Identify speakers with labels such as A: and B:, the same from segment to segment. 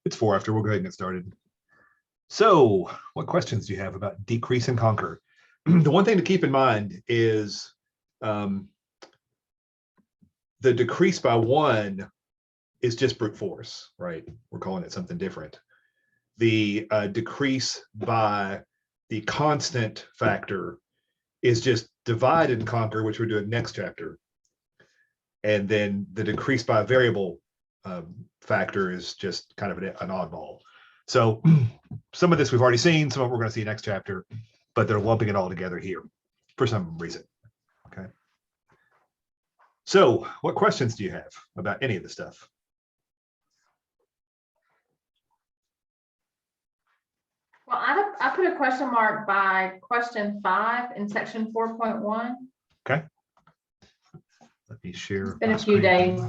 A: It's 4 after. We'll go ahead and get started. So what questions do you have about decrease and conquer? The one thing to keep in mind is the decrease by 1 is just brute force, right? We're calling it something different. The decrease by the constant factor is just divide and conquer, which we're doing next chapter. And then the decrease by variable factor is just kind of an oddball. So some of this we've already seen, some of it we're going to see next chapter, but they're lumping it all together here for some reason. Okay. So what questions do you have about any of this stuff?
B: Well, I put a question mark by question 5 in section 4.1.
A: Okay. Let me share.
B: It's been a few days.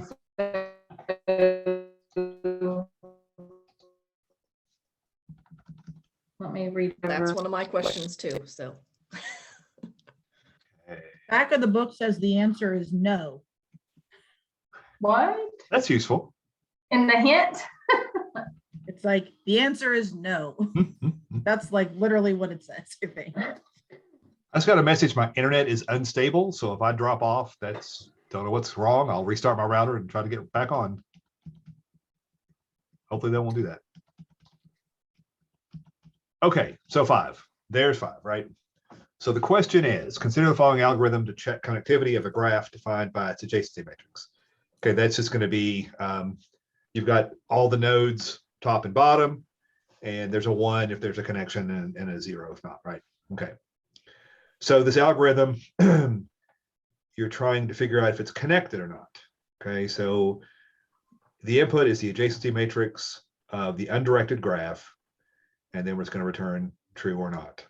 B: Let me read.
C: That's one of my questions too, so.
D: Back of the book says the answer is no.
B: What?
A: That's useful.
B: In the hint?
D: It's like, the answer is no. That's like literally what it says, I think.
A: I just got a message. My internet is unstable. So if I drop off, don't know what's wrong. I'll restart my router and try to get back on. Hopefully they won't do that. Okay, so 5. There's 5, right? So the question is, consider the following algorithm to check connectivity of a graph defined by its adjacency matrix. Okay, that's just going to be, you've got all the nodes top and bottom, and there's a 1 if there's a connection and a 0 if not, right? Okay. So this algorithm, you're trying to figure out if it's connected or not. Okay, so the input is the adjacency matrix of the undirected graph, and then we're just going to return true or not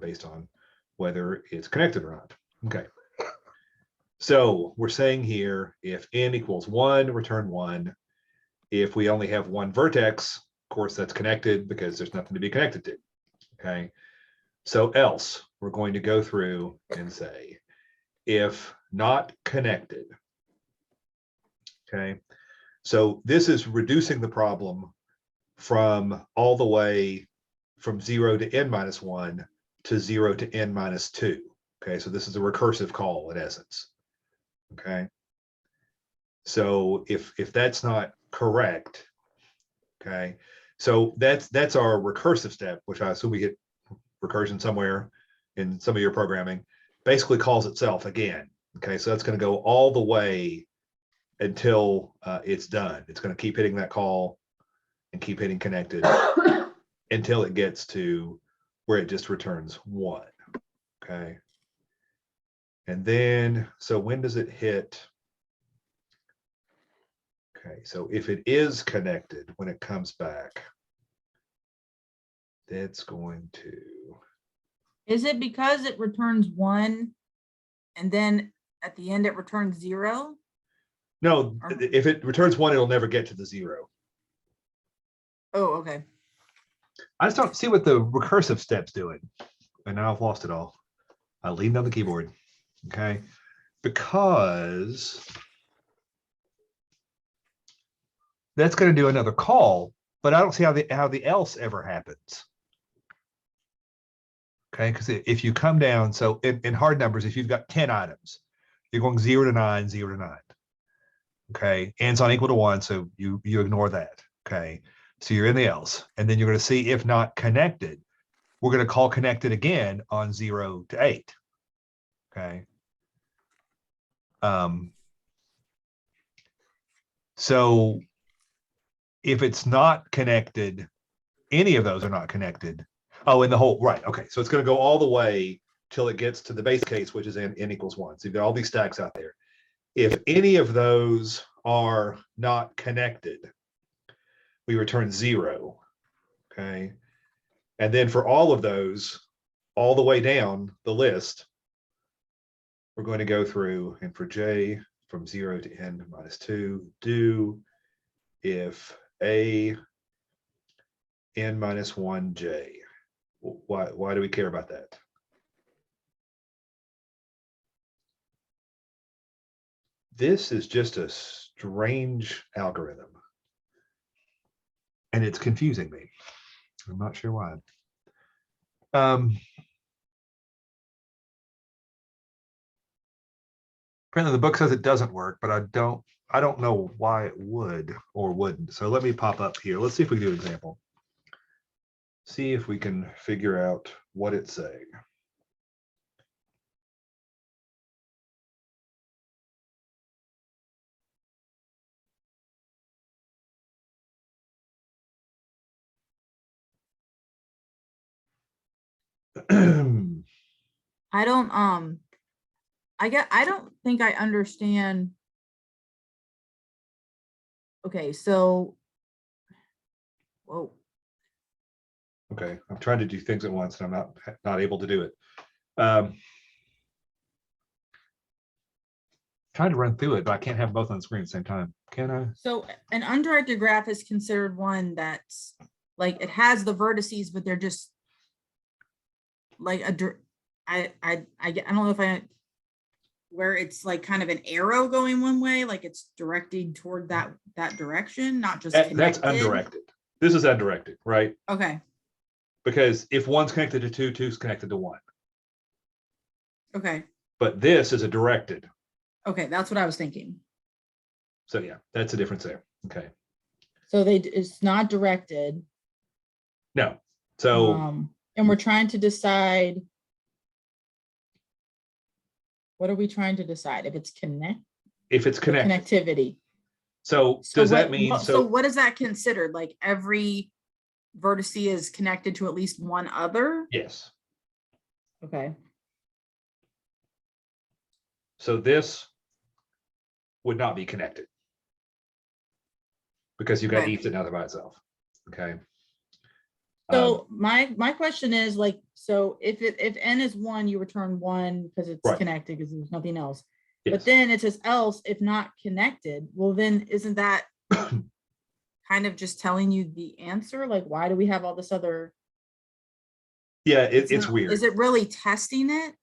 A: based on whether it's connected or not. Okay. So we're saying here, if n equals 1, return 1. If we only have 1 vertex, of course, that's connected because there's nothing to be connected to. Okay. So else, we're going to go through and say, if not connected. Okay. So this is reducing the problem from all the way from 0 to n-1 to 0 to n-2. Okay, so this is a recursive call in essence. Okay, so if that's not correct, okay, so that's our recursive step, which I assume we get recursion somewhere in some of your programming, basically calls itself again. Okay, so that's going to go all the way until it's done. It's going to keep hitting that call and keep hitting connected until it gets to where it just returns 1. Okay. And then, so when does it hit? Okay, so if it is connected, when it comes back, that's going to.
D: Is it because it returns 1 and then at the end it returns 0?
A: No, if it returns 1, it'll never get to the 0.
D: Oh, okay.
A: I just don't see what the recursive step's doing. And now I've lost it all. I leaned on the keyboard. Okay. Because that's going to do another call, but I don't see how the else ever happens. Okay, because if you come down, so in hard numbers, if you've got 10 items, you're going 0 to 9, 0 to 9. Okay, and's not equal to 1, so you ignore that. Okay, so you're in the else, and then you're going to see if not connected. We're going to call connected again on 0 to 8. Okay. So if it's not connected, any of those are not connected. Oh, in the whole, right. Okay. So it's going to go all the way till it gets to the base case, which is n equals 1. So you've got all these stacks out there. If any of those are not connected, we return 0. Okay. And then for all of those, all the way down the list, we're going to go through, and for j from 0 to n-2, do if a n-1j. Why do we care about that? This is just a strange algorithm. and it's confusing me. I'm not sure why. Apparently the book says it doesn't work, but I don't know why it would or wouldn't. So let me pop up here. Let's see if we can do an example. See if we can figure out what it's saying.
D: I don't think I understand. Okay, so, whoa,
A: Okay, I'm trying to do things at once and I'm not able to do it. Trying to run through it, but I can't have both on the screen at the same time. Can I?
D: so an undirected graph is considered one that's like, it has the vertices, but they're just like I don't know if where it's like kind of an arrow going one way, like it's directed toward that direction, not just
A: That's
D: connected.
A: undirected. This is undirected, right?
D: Okay.
A: Because if one's connected to two, two's connected to one.
D: Okay.
A: But this is a directed.
D: Okay, that's what I was thinking.
A: So yeah, that's the difference there. Okay.
D: So it's not directed.
A: No. So
D: and we're trying to decide. What are we trying to decide? If it's
A: if it's connected.
D: Connectivity.
A: So does that mean
D: so what is that considered? Like every vertex is connected to at least one other?
A: Yes.
D: Okay.
A: So this would not be connected because you've got
D: Okay.
A: each another by itself. Okay.
D: So my question is like, so if n is 1, you return 1 because it's
A: Right.
D: connected because there's nothing else.
A: Yes.
D: But then it says else if not connected. Well, then isn't that kind of just telling you the answer? Like, why do we have all this other?
A: Yeah, it's
D: not-
A: weird.
D: Is it really testing it?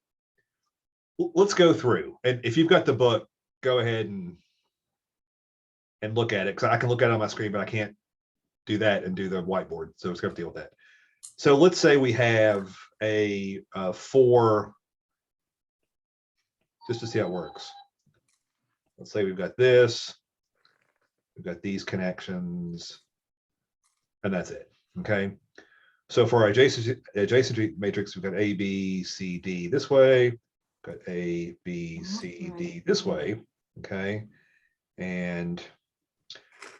A: Let's go through. And if you've got the book, go ahead and look at it, because I can look at it on my screen, but I can't do that and do the whiteboard. So it's going to deal with that. So let's say we have a 4, just to see how it works. Let's say we've got this, we've got these connections, and that's it. Okay. So for our adjacency matrix, we've got A, B, C, D this way, got A, B, C, D this way. Okay. And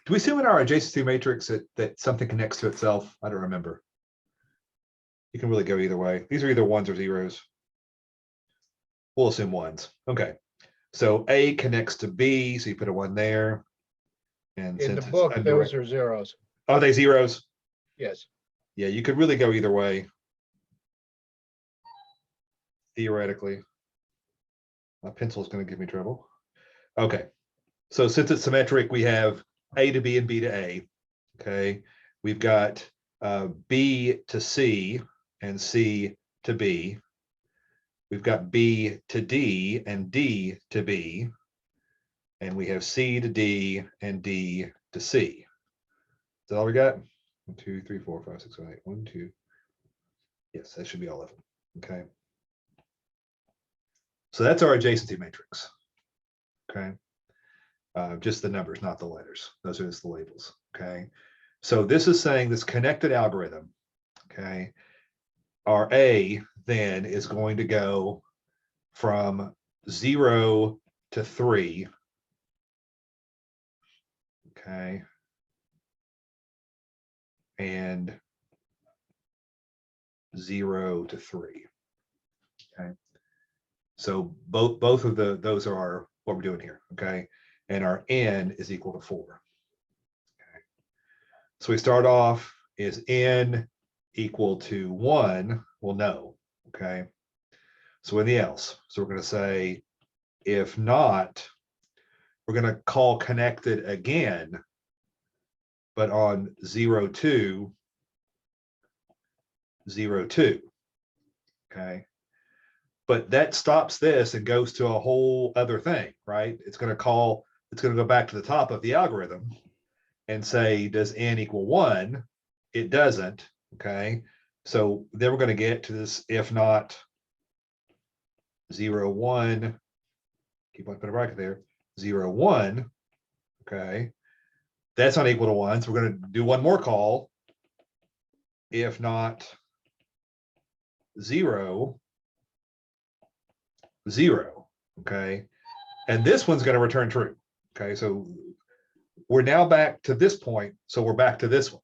A: do we assume in our adjacency matrix that something connects to itself? I don't remember. You can really go either way. These are either ones or zeros. We'll assume ones. Okay. So A connects to B, so you put a 1 there. And
E: In
A: since
E: the
A: it's
E: book,
A: undirect-
E: those are zeros.
A: Are they zeros?
E: Yes.
A: Yeah, you could really go either way. Theoretically. My pencil is going to give me trouble. Okay. So since it's symmetric, we have A to B and B to A. Okay. We've got B to C and C to B. We've got B to D and D to B. And we have C to D and D to C. Is that all we got? 1, 2, 3, 4, 5, 6, 7, 8. 1, 2. Yes, that should be all of them. Okay. So that's our adjacency matrix. Okay. Just the numbers, not the letters. Those are just the labels. Okay. So this is saying this connected algorithm. Okay. Our A then is going to go from 0 to 3. Okay. And 0 to 3. Okay. So both of those are what we're doing here. Okay. And our n is equal to 4. Okay. So we start off, is n equal to 1? Well, no. Okay. So in the else, so we're going to say, if not, we're going to call connected again, but on 0, 2, 0, 2. Okay. But that stops this and goes to a whole other thing, right? It's going to go back to the top of the algorithm and say, does n equal 1? It doesn't, okay? So then we're going to get to this if not 0, 1, keep on putting a bracket there, 0, 1, okay? That's not equal to 1, so we're going to do one more call. If not 0, 0, okay? And this one's going to return true, okay? So we're now back to this point, so we're back to this one.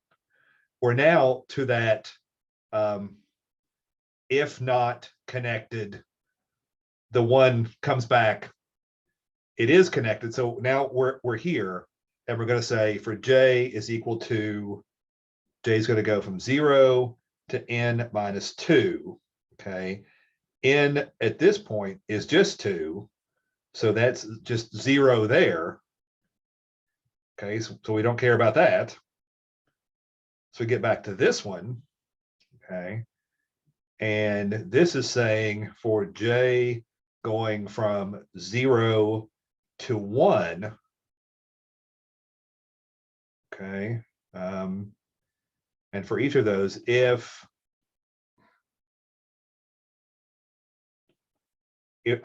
A: We're now to that if not connected, the one comes back, it is connected. So now we're here, and we're going to say for j is equal to, j is going to go from 0 to n minus 2, okay? N at this point is just 2, so that's just 0 there, okay? So we don't care about that. So we get back to this one, okay? And this is saying for j going from 0 to 1, okay? And for each of those, if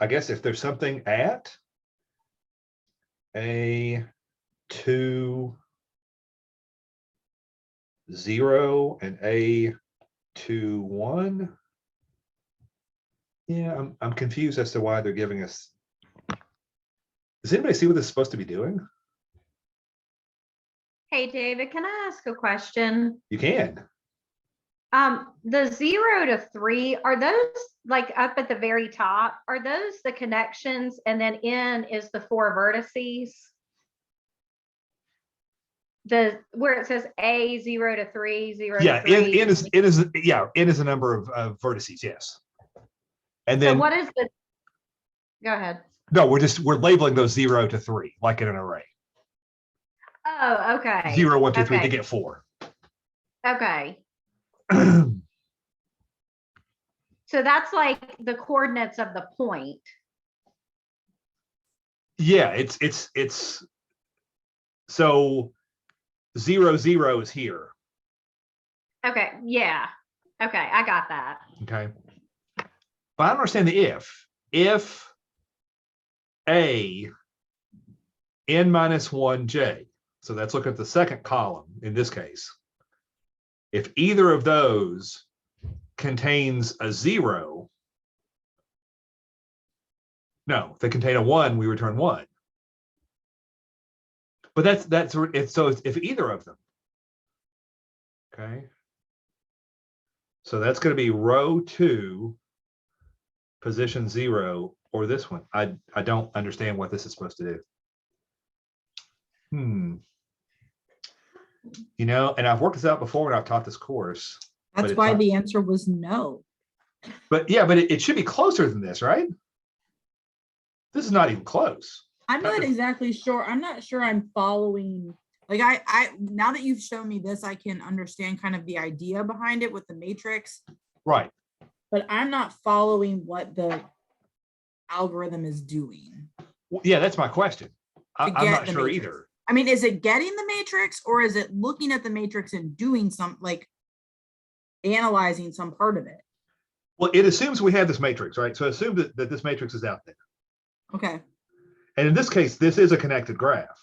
A: I guess if there's something at a 2, 0 and a 2, 1. Yeah, I'm confused as to why they're giving us. Does anybody see what this is supposed to be doing?
E: Hey, David, can I ask a question?
A: You can.
E: The 0 to 3, are those like up at the very top? Are those the connections? And then n is the 4 vertices? Where it says a 0 to 3, 0
A: Yeah,
E: to 3.
A: n is a number of vertices, yes. And then
E: So what is the, go ahead.
A: no, we're labeling those 0 to 3 like in an array.
E: Oh, okay.
A: 0, 1, 2, 3 to
E: Okay.
A: get 4.
E: Okay. So that's like the coordinates of the point.
A: Yeah, it's so 0, 0 is here.
E: Okay. Yeah. Okay. I got that.
A: Okay. But I don't understand the if. If a n minus 1j, so let's look at the second column in this case. If either of those contains a 0, no, if they contain a 1, we return 1. But that's it's so if either of them. Okay. So that's going to be row 2, position 0, or this one. I don't understand what this is supposed to do. You know, and I've worked this out before when I've taught this course.
D: That's why the answer was no.
A: But yeah, but it should be closer than this, right? This is not even close.
D: I'm not exactly sure. I'm not sure I'm following. Like I now that you've shown me this, I can understand kind of the idea behind it with the matrix.
A: Right.
D: But I'm not following what the algorithm is doing.
A: Well, yeah, that's my question. I'm not sure
D: matrix.
A: either.
D: I mean, is it getting the matrix, or is it looking at the matrix and doing some, like analyzing some part of it?
A: Well, it assumes we have this matrix, right? So assume that this matrix is out there.
D: Okay.
A: And in this case, this is a connected graph.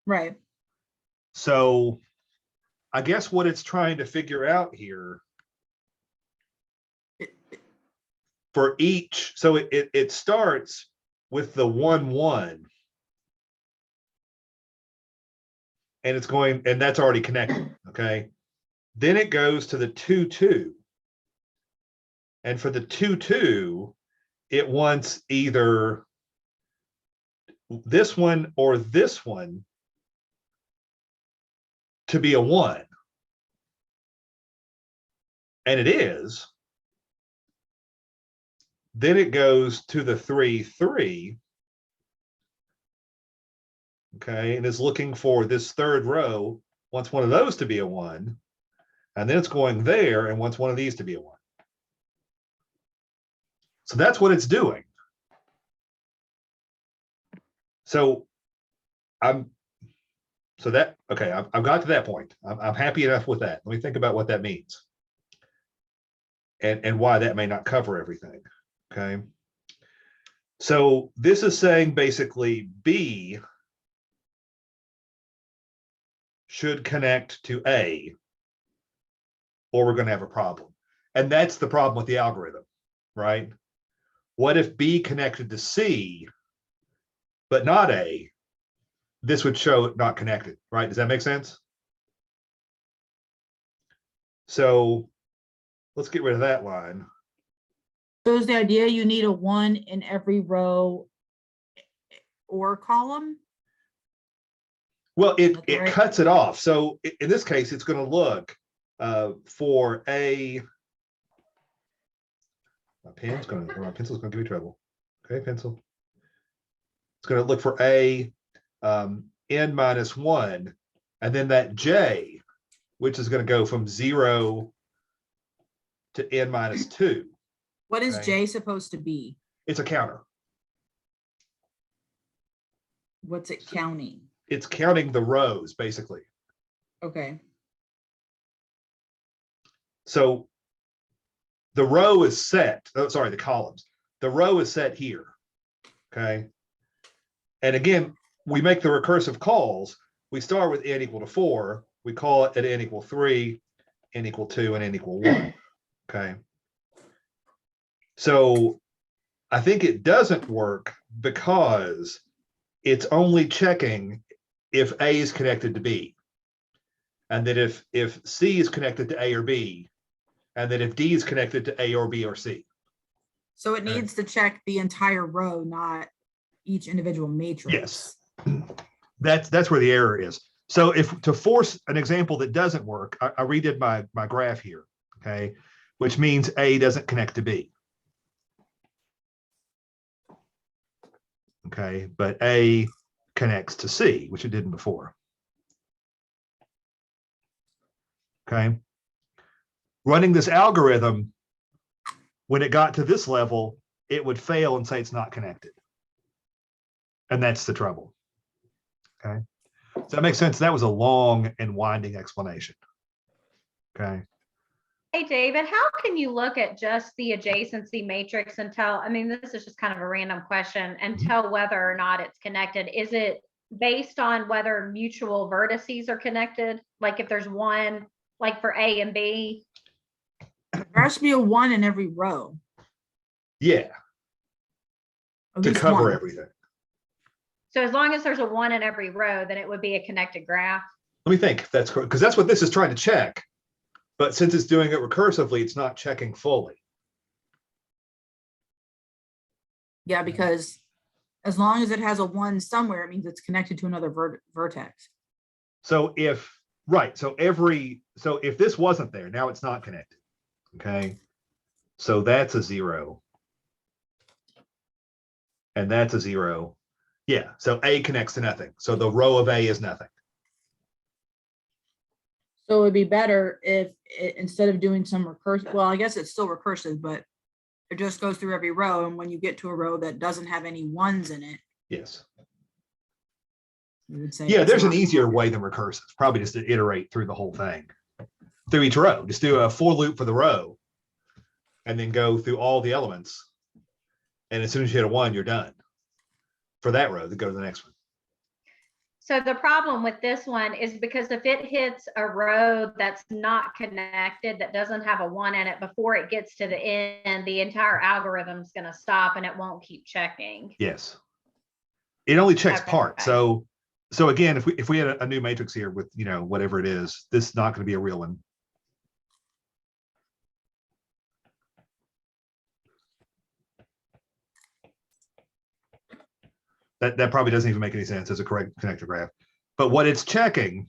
D: Right.
A: So I guess what it's trying to figure out here for each, so it starts with the 1, 1. And it's going, and that's already connected, okay? Then it goes to the 2, 2. And for the 2, 2, it wants either this one or this one to be a 1. And it is. Then it goes to the 3, 3. Okay, and is looking for this third row, wants one of those to be a 1. And then it's going there and wants one of these to be a 1. So that's what it's doing. So that, okay, I've got to that point. I'm happy enough with that. Let me think about what that means. And why that may not cover everything, okay? So this is saying basically B should connect to A, or we're going to have a problem. And that's the problem with the algorithm, right? What if B connected to C, but not A? This would show it not connected, right? Does that make sense? So let's get rid of that line.
D: So is the idea you need a 1 in every row or column?
A: Well, it
D: Right.
A: cuts it off. So in this case, it's going to look for A. My pencil's going to give me trouble. Okay, pencil. It's going to look for A n minus 1, and then that J, which is going to go from 0 to n minus 2.
D: What is
A: Okay.
D: J supposed to be?
A: It's a counter.
D: What's it counting?
A: It's counting the rows, basically.
D: Okay.
A: So the row is set, oh, sorry, the columns. The row is set here, okay? And again, we make the recursive calls. We start with n equal to 4. We call it at n equal 3, n equal 2, and n equal 1, okay? So I think it doesn't work because it's only checking if A is connected to B. And that if C is connected to A or B, and that if D is connected to A or B or C.
D: So it needs to check the entire row, not each individual matrix.
A: Yes. That's where the error is. So if to force an example that doesn't work, I redid my graph here, okay, which means A doesn't connect to B. Okay, but A connects to C, which it didn't before. Okay. Running this algorithm, when it got to this level, it would fail and say it's not connected. And that's the trouble. Okay. Does that make sense? That was a long and winding explanation. Okay.
E: Hey, David, how can you look at just the adjacency matrix and tell, I mean, this is just kind of a random question, and tell whether or not it's connected? Is it based on whether mutual vertices are connected? Like if there's one, like for A and B?
D: There has to be a 1 in every row.
A: Yeah,
D: At
A: to
D: least
A: cover
D: one.
A: everything.
E: So as long as there's a 1 in every row, then it would be a connected graph.
A: Let me think if that's correct, because that's what this is trying to check. But since it's doing it recursively, it's not checking fully.
D: Yeah, because as long as it has a 1 somewhere, it means it's connected to another vertex.
A: So if, right, so if this wasn't there, now it's not connected. Okay. So that's a 0. And that's a 0. Yeah, so A connects to nothing. So the row of A is nothing.
D: So it would be better if instead of doing some recursive, well, I guess it's still recursive, but it just goes through every row. And when you get to a row that doesn't have any 1s in it,
A: Yes.
D: you would say.
A: Yeah,
D: it's
A: there's an
D: not-
A: easier way than recursive. Probably just to iterate through the whole thing. Through each row. Just do a for loop for the row. And then go through all the elements. And as soon as you hit a 1, you're done. For that row, then go to the next one.
E: So the problem with this one is because if it hits a row that's not connected, that doesn't have a 1 in it, before it gets to the end, the entire algorithm's going to stop and it won't keep checking.
A: Yes. It only checks
E: Okay,
A: parts.
E: okay.
A: So again, if we had a new matrix here with, you know, whatever it is, this is not going to be a real one. That probably doesn't even make any sense as a correct connector graph. But what it's checking,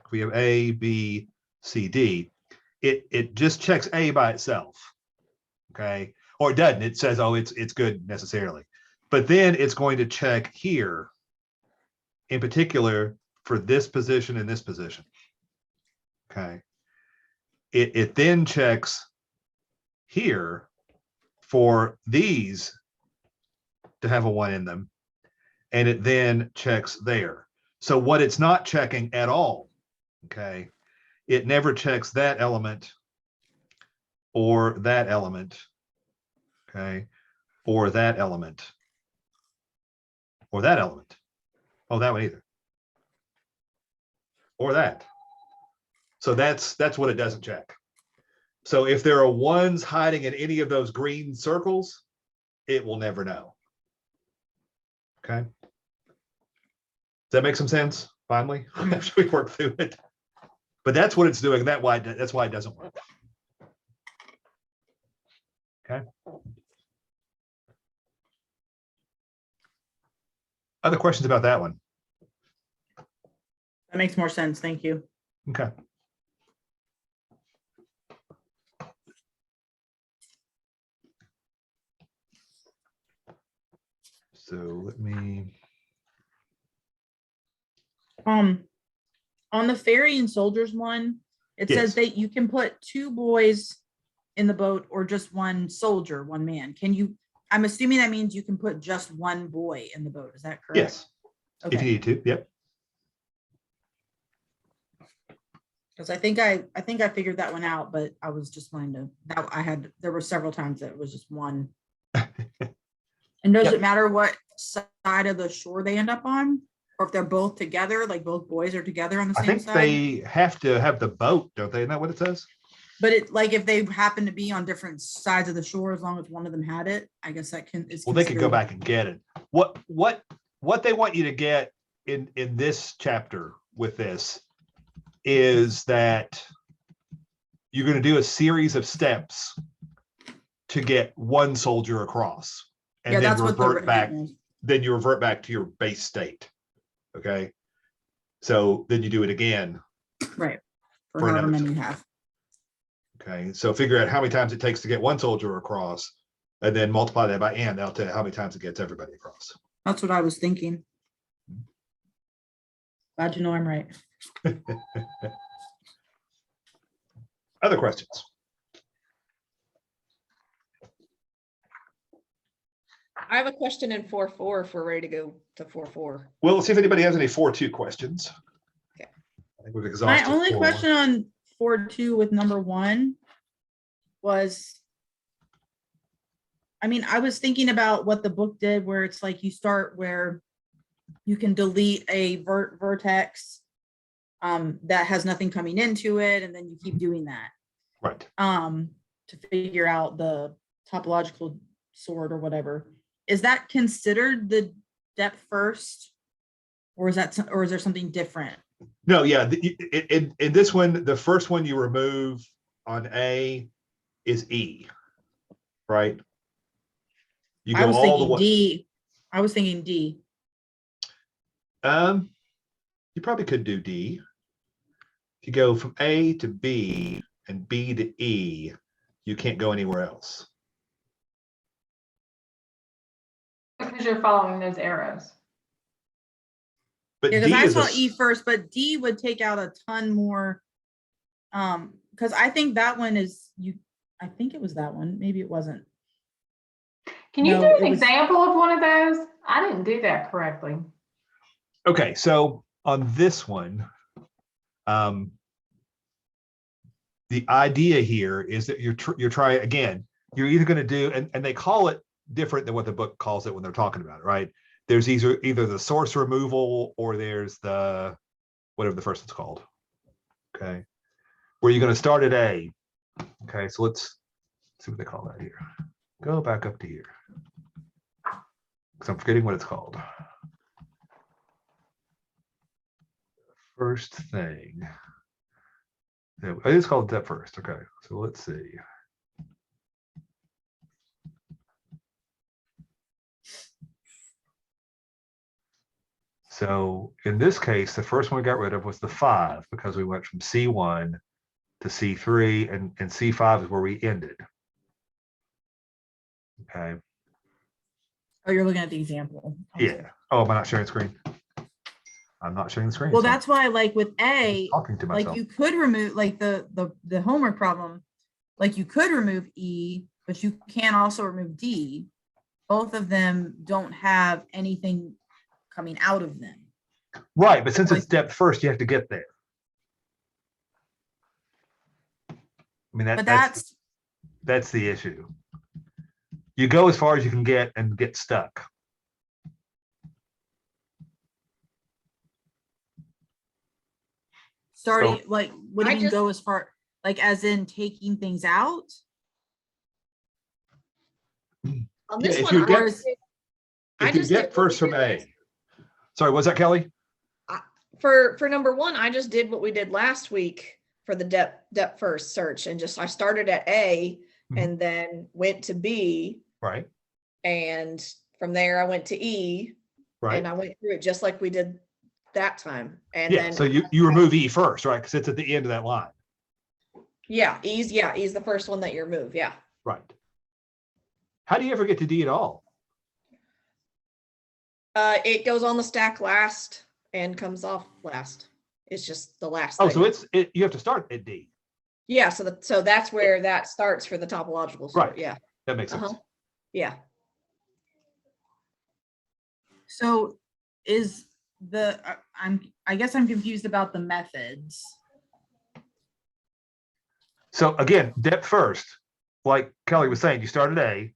A: if we have A, B, C, D, it just checks A by itself. Okay. Or it doesn't. It says, oh, it's good necessarily. But then it's going to check here, in particular, for this position and this position. Okay. It then checks here for these to have a 1 in them. And it then checks there. So what it's not checking at all, okay, it never checks that element or that element, okay, or that element or that element. Oh, that one either. Or that. So that's what it doesn't check. So if there are ones hiding in any of those green circles, it will never know. Okay. Does that make some sense? Finally, after we work through it. But that's what it's doing. That's why it doesn't work. Okay. Other questions about that one?
D: That makes more sense. Thank you.
A: Okay. So let me.
D: On the ferry and soldiers one, it says
A: Yes.
D: that you can put 2 boys in the boat or just 1 soldier, 1 man. Can you, I'm assuming that means you can put just 1 boy in the boat. Is that correct?
A: Yes. If you
D: Okay.
A: need to. Yep.
D: Because I think I figured that one out, but I was just wanting to, that there were several times that it was just 1. And does
A: Yep.
D: it matter what side of the shore they end up on? Or if they're both together, like both boys are together on the
A: I
D: same
A: think
D: side?
A: they have to have the boat, don't they? Isn't that what it says?
D: But it, like, if they happen to be on different sides of the shore, as long as one of them had it, I guess that is.
A: Well, they could go
D: considered-
A: back and get it. What they want you to get in this chapter with this is that you're going to do a series of steps to get 1 soldier across, and
D: Yeah,
A: then
D: that's what the
A: revert back.
D: written is.
A: Then you revert back to your base state. Okay. So then you do it again.
D: Right. For
A: For
D: however
A: another
D: many
A: side.
D: you have.
A: Okay. So figure out how many times it takes to get 1 soldier across, and then multiply that by n. That'll tell you how many times it gets everybody across.
D: That's what I was thinking. Glad you know I'm right.
A: Other questions?
C: I have a question in 4.4 if we're ready to go to 4.4.
A: Well, let's see if anybody has any 4.2 questions.
C: Okay.
A: I think we've exhausted.
D: My only
A: 4.1.
D: question on 4.2 with number 1 was, I mean, I was thinking about what the book did, where it's like you start where you can delete a vertex that has nothing coming into it, and then you keep doing that
A: Right.
D: to figure out the topological sort or whatever. Is that considered the depth first, or is there something different?
A: No, yeah. In this one, the first one you remove on A is E, right? You
D: I
A: go
D: was
A: all the
D: thinking
A: way.
D: D. I was thinking D.
A: You probably could do D. If you go from A to B and B to E, you can't go anywhere else.
B: Because you're following those arrows.
A: But
D: Yeah,
A: D
D: because I
A: is
D: saw
A: a,
D: E first, but D would take out a ton more. Because I think that one is I think it was that one. Maybe it wasn't.
B: Can you
D: No,
B: do
D: it
B: an
D: was-
B: example of one of those? I didn't do that correctly.
A: okay. So on this one, the idea here is that you're trying again. You're either going to do, and they call it different than what the book calls it when they're talking about it, right? There's either the source removal or there's the whatever the first one's called. Okay, where you're going to start at A. Okay, so let's see what they call that here. Go back up to here because I'm forgetting what it's called. First thing. Yeah, it is called depth first. Okay, so let's see. So in this case, the first one we got rid of was the 5 because we went from C1 to C3, and C5 is where we ended. Okay.
D: Oh, you're looking at the example.
A: Yeah. Oh, am I not sharing screen? I'm not sharing the screen.
D: Well,
A: so I'm
D: that's why, like with A,
A: talking to myself.
D: like you could remove, like the homework problem, like you could remove E, but you can also remove D. Both of them don't have anything coming out of them.
A: Right, but since it's depth first, you have to get there. I mean,
D: But
A: that's the issue. You go as far as you can get and get stuck.
D: starting, like, what do
C: I
D: you mean
C: just-
D: go as far, like, as in taking things out?
C: On
A: Yeah,
C: this
A: if
C: one,
A: you
C: I
A: get-
C: just did- I
A: If you
C: just did
A: get
C: what
A: first
C: we
A: from
C: did
A: A. Sorry, was that Kelly?
C: For number one, I just did what we did last week for the depth first search, and just I started at A
A: Mhm.
C: and then went to B,
A: Right,
C: and from there I went to E,
A: right.
C: and I went through it just like we did that time. And
A: Yeah,
C: then
A: so you remove E first, right? Because it's at the end of that line.
C: E's the first one that you remove. Yeah.
A: Right. How do you ever get to D at all?
C: It goes on the stack last and comes off last. It's just the last
A: Oh,
C: thing.
A: so you have to start at D.
C: Yeah, so that's where that starts for the topological sort.
A: Right.
C: Yeah.
A: That makes sense.
C: Yeah.
D: So is I guess I'm confused about the methods.
A: So again, depth first, like Kelly was saying, you start at A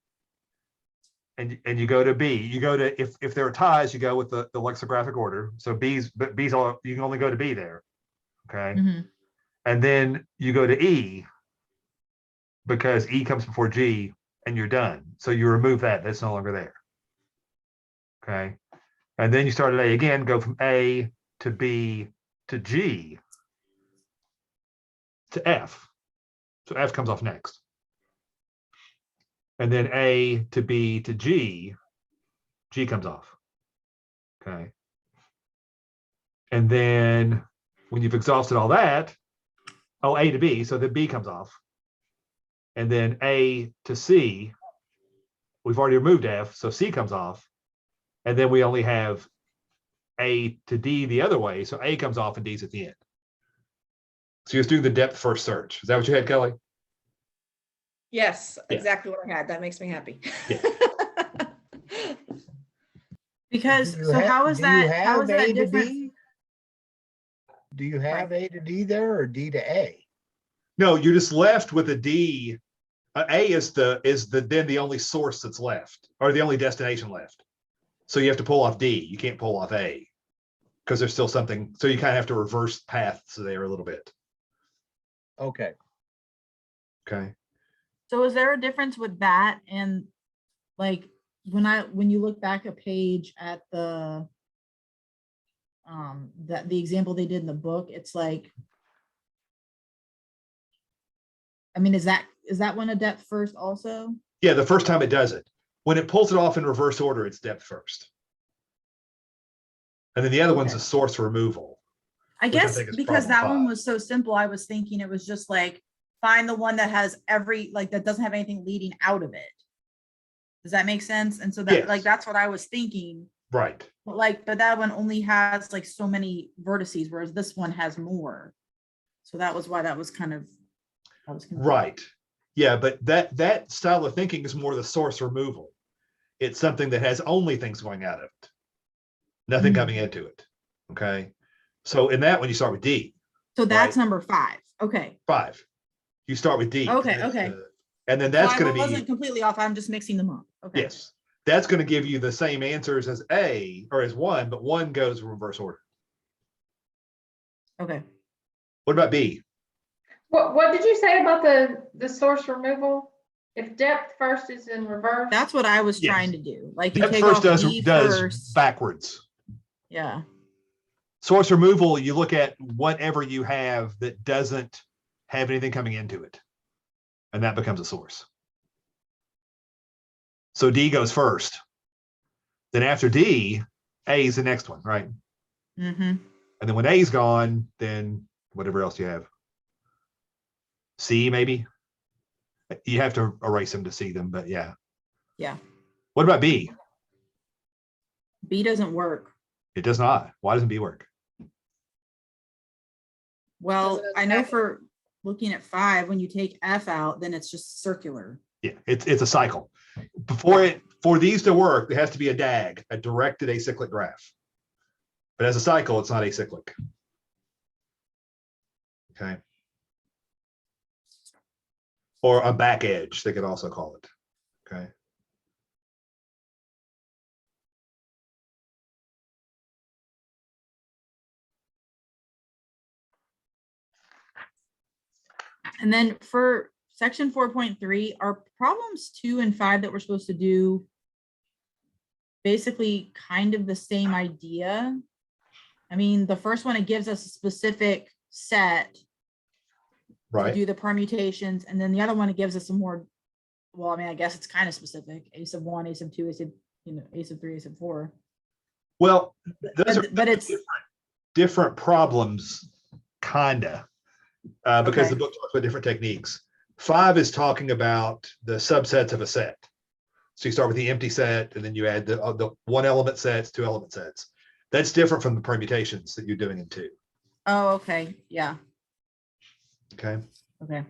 A: and you go to B. You go to, if there are ties, you go with the lexicographic order. So B's all, you can only go to B there. Okay.
D: Mhm.
A: And then you go to E because E comes before G and you're done. So you remove that, that's no longer there. Okay. And then you start at A again, go from A to B to G to F. So F comes off next. And then A to B to G, G comes off. Okay. And then when you've exhausted all that, oh, A to B, so the B comes off. And then A to C, we've already removed F, so C comes off. And then we only have A to D the other way, so A comes off and D's at the end. So you're doing the depth first search. Is that what you had, Kelly?
C: Yes,
A: Yeah.
C: exactly what I had. That makes me happy.
A: Yeah.
D: Because,
F: Do you
D: so
F: ha-
D: how is
F: do you
D: that, how
F: have
D: is that
F: A to
D: different?
F: D? Do you have A to D there or D to A?
A: No, you're just left with a D. A is then the only source that's left, or the only destination left. So you have to pull off D. You can't pull off A because there's still something. So you kind of have to reverse paths there a little bit.
F: Okay.
A: Okay.
D: So is there a difference with that and, like, when you look back a page at the the example they did in the book, it's like, I mean, is that one a depth first also?
A: Yeah, the first time it does it. When it pulls it off in reverse order, it's depth first. And then the other one's
D: Okay.
A: a source removal.
D: I
A: Which I
D: guess
A: think is
D: because
A: problem
D: that one
A: 5.
D: was so simple, I was thinking it was just like, find the one that has that doesn't have anything leading out of it. Does that make sense? And so that,
A: Yes.
D: like, that's what I was thinking.
A: Right.
D: But that one only has like so many vertices, whereas this one has more. So that was why that was kind of, I was confused.
A: Right. Yeah, but that style of thinking is more the source removal. It's something that has only things going out of it, nothing
D: Mhm.
A: coming into it. Okay. So in that one, you start with D.
D: So that's
A: Right.
D: number 5. Okay.
A: 5. You start with D.
D: Okay,
A: That's
D: okay.
A: and then
D: So
A: that's
D: I
A: going to
D: wasn't
A: be,
D: completely off. I'm just mixing them up. Okay.
A: yes, that's going to give you the same answers as A or as 1, but 1 goes reverse order.
D: Okay.
A: What about B?
B: What did you say about the source removal? If depth first is in reverse?
D: That's what I was
A: Yes.
D: trying to do. Like, you
A: Depth
D: take
A: first
D: off
A: does
D: D
A: does
D: first.
A: backwards.
D: Yeah.
A: Source removal, you look at whatever you have that doesn't have anything coming into it, and that becomes a source. So D goes first. Then after D, A is the next one, right?
D: Mm-hmm.
A: And then when A's gone, then whatever else you have. C maybe. You have to erase them to see them, but yeah.
D: Yeah.
A: What about B?
D: B doesn't work.
A: It does not. Why doesn't B work?
D: Well,
C: Because it
D: I
C: doesn't
D: know
C: have-
D: for looking at 5, when you take F out, then it's just circular.
A: Yeah, it's a cycle. For these to work, there has to be a DAG, a directed acyclic graph. But as a cycle, it's not acyclic. Okay. Or a back edge, they could also call it. Okay.
D: And then for section 4.3, are problems 2 and 5 that we're supposed to do basically kind of the same idea? I mean, the first one, it gives us a specific set to
A: Right.
D: do the permutations, and then the other one, it gives us some more, well, I mean, I guess it's kind of specific, a sub 1, a sub 2, a sub, a sub 3, a sub 4.
A: Well, those are
D: But it's
A: different problems, kinda, because the
D: Okay.
A: book talks about different techniques. 5 is talking about the subsets of a set. So you start with the empty set, and then you add the one element sets, 2 element sets. That's different from the permutations that you're doing in 2.
D: Oh, okay, yeah,
A: Okay.
D: okay.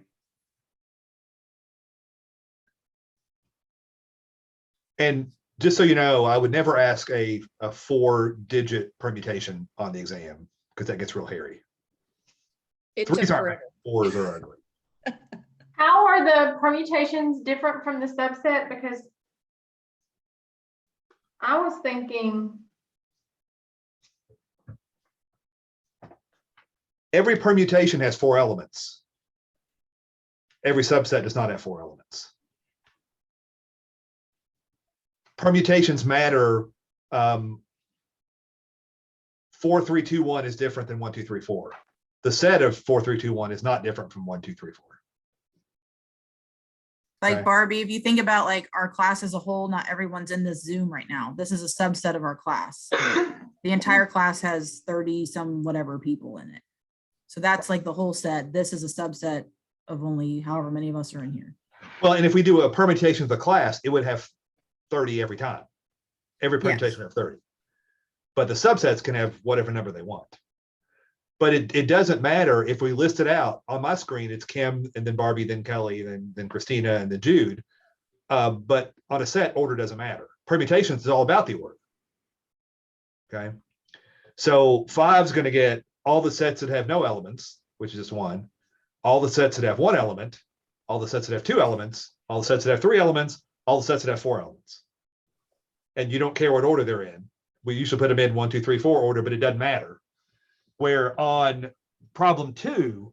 A: And just so you know, I would never ask a 4-digit permutation on the exam because that gets real hairy.
C: It
A: 3s
C: took
A: aren't
C: forever.
A: bad, 4s are ugly.
B: How are the permutations different from the subset? Because I was thinking,
A: Every permutation has 4 elements. Every subset does not have 4 elements. Permutations matter. 4, 3, 2, 1 is different than 1, 2, 3, 4. The set of 4, 3, 2, 1 is not different from 1, 2, 3, 4.
D: Like
A: Okay.
D: Barbie, if you think about like our class as a whole, not everyone's in this Zoom right now. This is a subset of our class. The entire class has 30 some whatever people in it. So that's like the whole set. This is a subset of only however many of us are in here.
A: Well, and if we do a permutation of the class, it would have 30 every time. Every permutation would have 30. But the subsets can have whatever number they want. But it doesn't matter if we list it out on my screen, it's Kim and then Barbie, then Kelly, then Christina, and then Jude. But on a set, order doesn't matter. Permutations is all about the order. Okay. So 5 is going to get all the sets that have no elements, which is just 1, all the sets that have 1 element, all the sets that have 2 elements, all the sets that have 3 elements, all the sets that have 4 elements. And you don't care what order they're in. We usually put them in 1, 2, 3, 4 order, but it doesn't matter. Where on problem 2,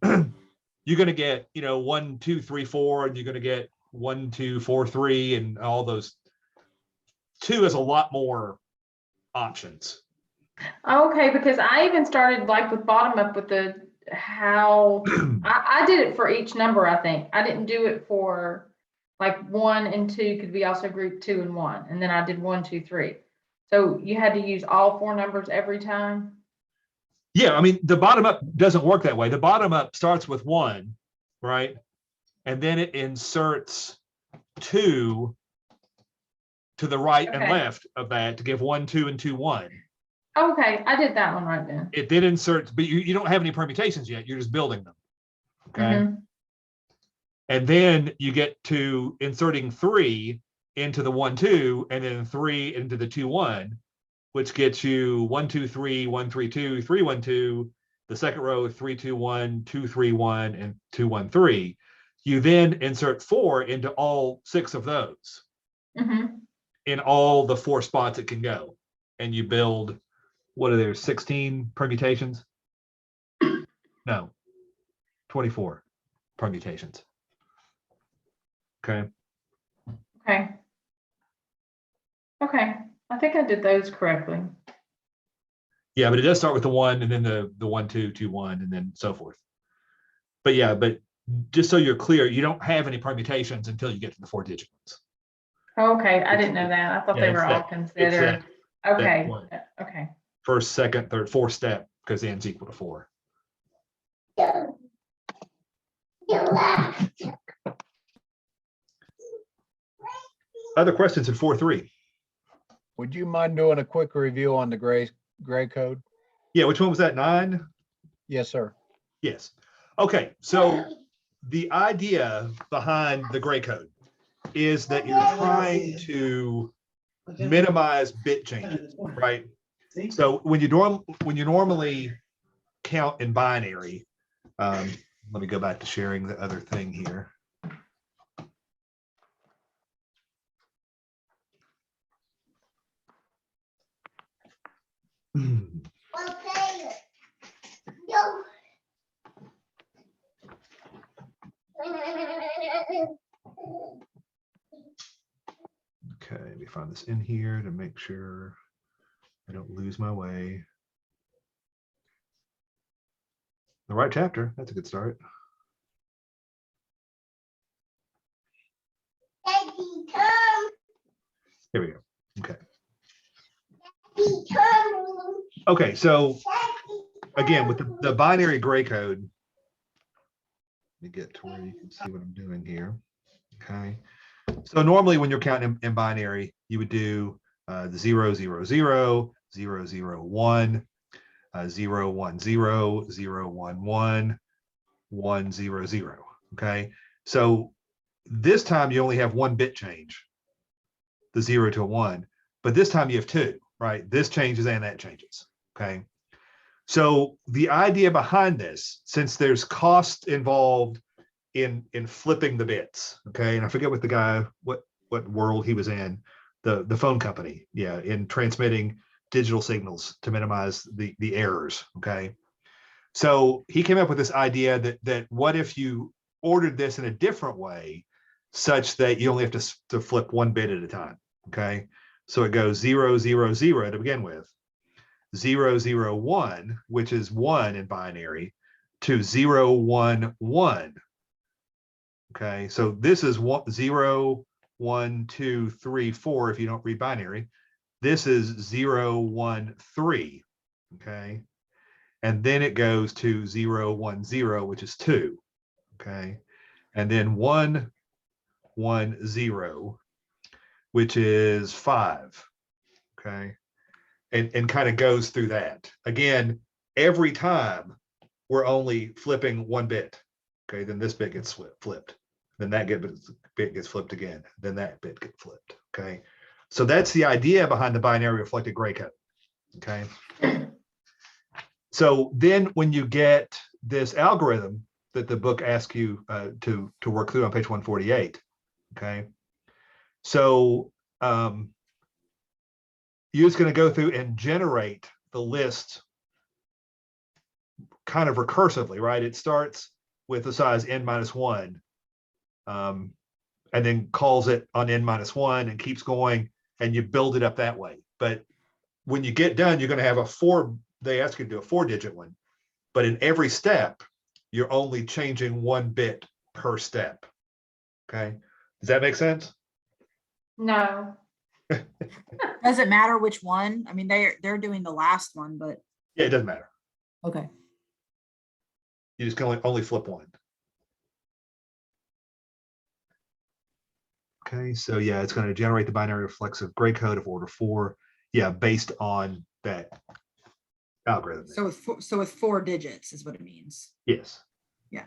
A: you're going to get, 1, 2, 3, 4, and you're going to get 1, 2, 4, 3, and all those. 2 is a lot more options.
B: okay, because I even started like with bottom up with how I did it for each number, I think. I didn't do it for like 1 and 2 could be also grouped 2 and 1. And then I did 1, 2, 3. So you had to use all 4 numbers every time?
A: Yeah, I mean, the bottom up doesn't work that way. The bottom up starts with 1, right? And then it inserts 2 to the right and
B: Okay.
A: left of that to give 1, 2, and 2, 1.
B: Okay, I did that one right then.
A: It then inserts, but you don't have any permutations yet. You're just building them. Okay.
B: Mhm.
A: And then you get to inserting 3 into the 1, 2, and then 3 into the 2, 1, which gets you 1, 2, 3, 1, 3, 2, 3, 1, 2, the second row, 3, 2, 1, 2, 3, 1, and 2, 1, 3. You then insert 4 into all 6 of those
B: Mhm.
A: in all the 4 spots it can go. And you build, what are there, 16 permutations? No, 24 permutations. Okay.
B: Okay. Okay, I think I did those correctly.
A: Yeah, but it does start with the 1 and then the 1, 2, 2, 1, and then so forth. But yeah, but just so you're clear, you don't have any permutations until you get to the 4-digit ones.
B: Okay, I didn't know that. I thought
A: Yeah,
B: they
A: it's
B: were all
A: that-
B: considered.
A: that
B: Okay,
A: one.
B: okay.
A: First, second, third, fourth step, because n's equal to 4. Other questions in 4.3?
F: Would you mind doing a quick review on the gray code?
A: Yeah, which one was that? 9?
F: Yes, sir.
A: Yes. Okay, so the idea behind the gray code is that you're trying to minimize bit changes, right? So when you normally count in binary, let me go back to sharing the other thing here. Okay, let me find this in here to make sure I don't lose my way. The right chapter, that's a good start. Here we go. Okay. Okay, so again, with the binary gray code, let me get to where you can see what I'm doing here. Okay. So normally when you're counting in binary, you would do the 0, 0, 0, 0, 0, 1, 0, 1, 0, 0, 1, 1, 1, 0, 0. Okay. So this time you only have one bit change, the 0 to a 1, but this time you have two, right? This changes and that changes. Okay. So the idea behind this, since there's cost involved in flipping the bits, okay, and I forget what the guy, what world he was in, the phone company, yeah, in transmitting digital signals to minimize the errors, okay. So he came up with this idea that what if you ordered this in a different way, such that you only have to flip one bit at a time, okay. So it goes 0, 0, 0 to begin with, 0, 0, 1, which is 1 in binary, to 0, 1, 1. Okay, so this is 0, 1, 2, 3, 4 if you don't read binary. This is 0, 1, 3. Okay, and then it goes to 0, 1, 0, which is 2. Okay, and then 1, 1, 0, which is 5. Okay, and kind of goes through that. Again, every time we're only flipping one bit. Okay, then this bit gets flipped. Then that bit gets flipped again. Then that bit gets flipped. Okay, so that's the idea behind the binary reflected gray code. Okay, so then when you get this algorithm that the book asks you to work through on page 148, okay, so you're just going to go through and generate the list kind of recursively, right? It starts with the size n minus 1, and then calls it on n minus 1 and keeps going, and you build it up that way. But when you get done, you're going to have they ask you to do a 4-digit one, but in every step, you're only changing one bit per step. Okay, does that make sense?
B: No.
D: Does it matter which one? I mean, they're doing the last one, but
A: Yeah, it doesn't matter.
D: okay.
A: You just can only flip one. Okay, so yeah, it's going to generate the binary reflexive gray code of order 4. Yeah, based on that algorithm.
D: So with 4 digits is what it means.
A: Yes.
D: Yeah.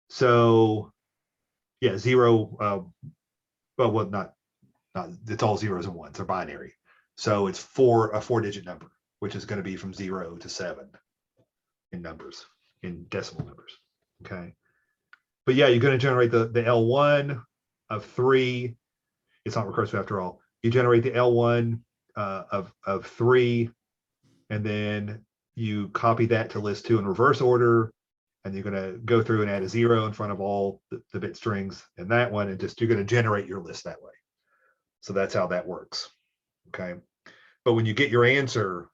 A: So yeah, 0. Well, not it's all zeros and ones. They're binary. So it's a 4-digit number, which is going to be from 0 to 7 in numbers, in decimal numbers. Okay. But yeah, you're going to generate the L1 of 3. It's not recursive after all. You generate the L1 of 3, and then you copy that to list 2 in reverse order, and you're going to go through and add a 0 in front of all the bit strings in that one, and just you're going to generate your list that way. So that's how that works. Okay. But when you get your answer,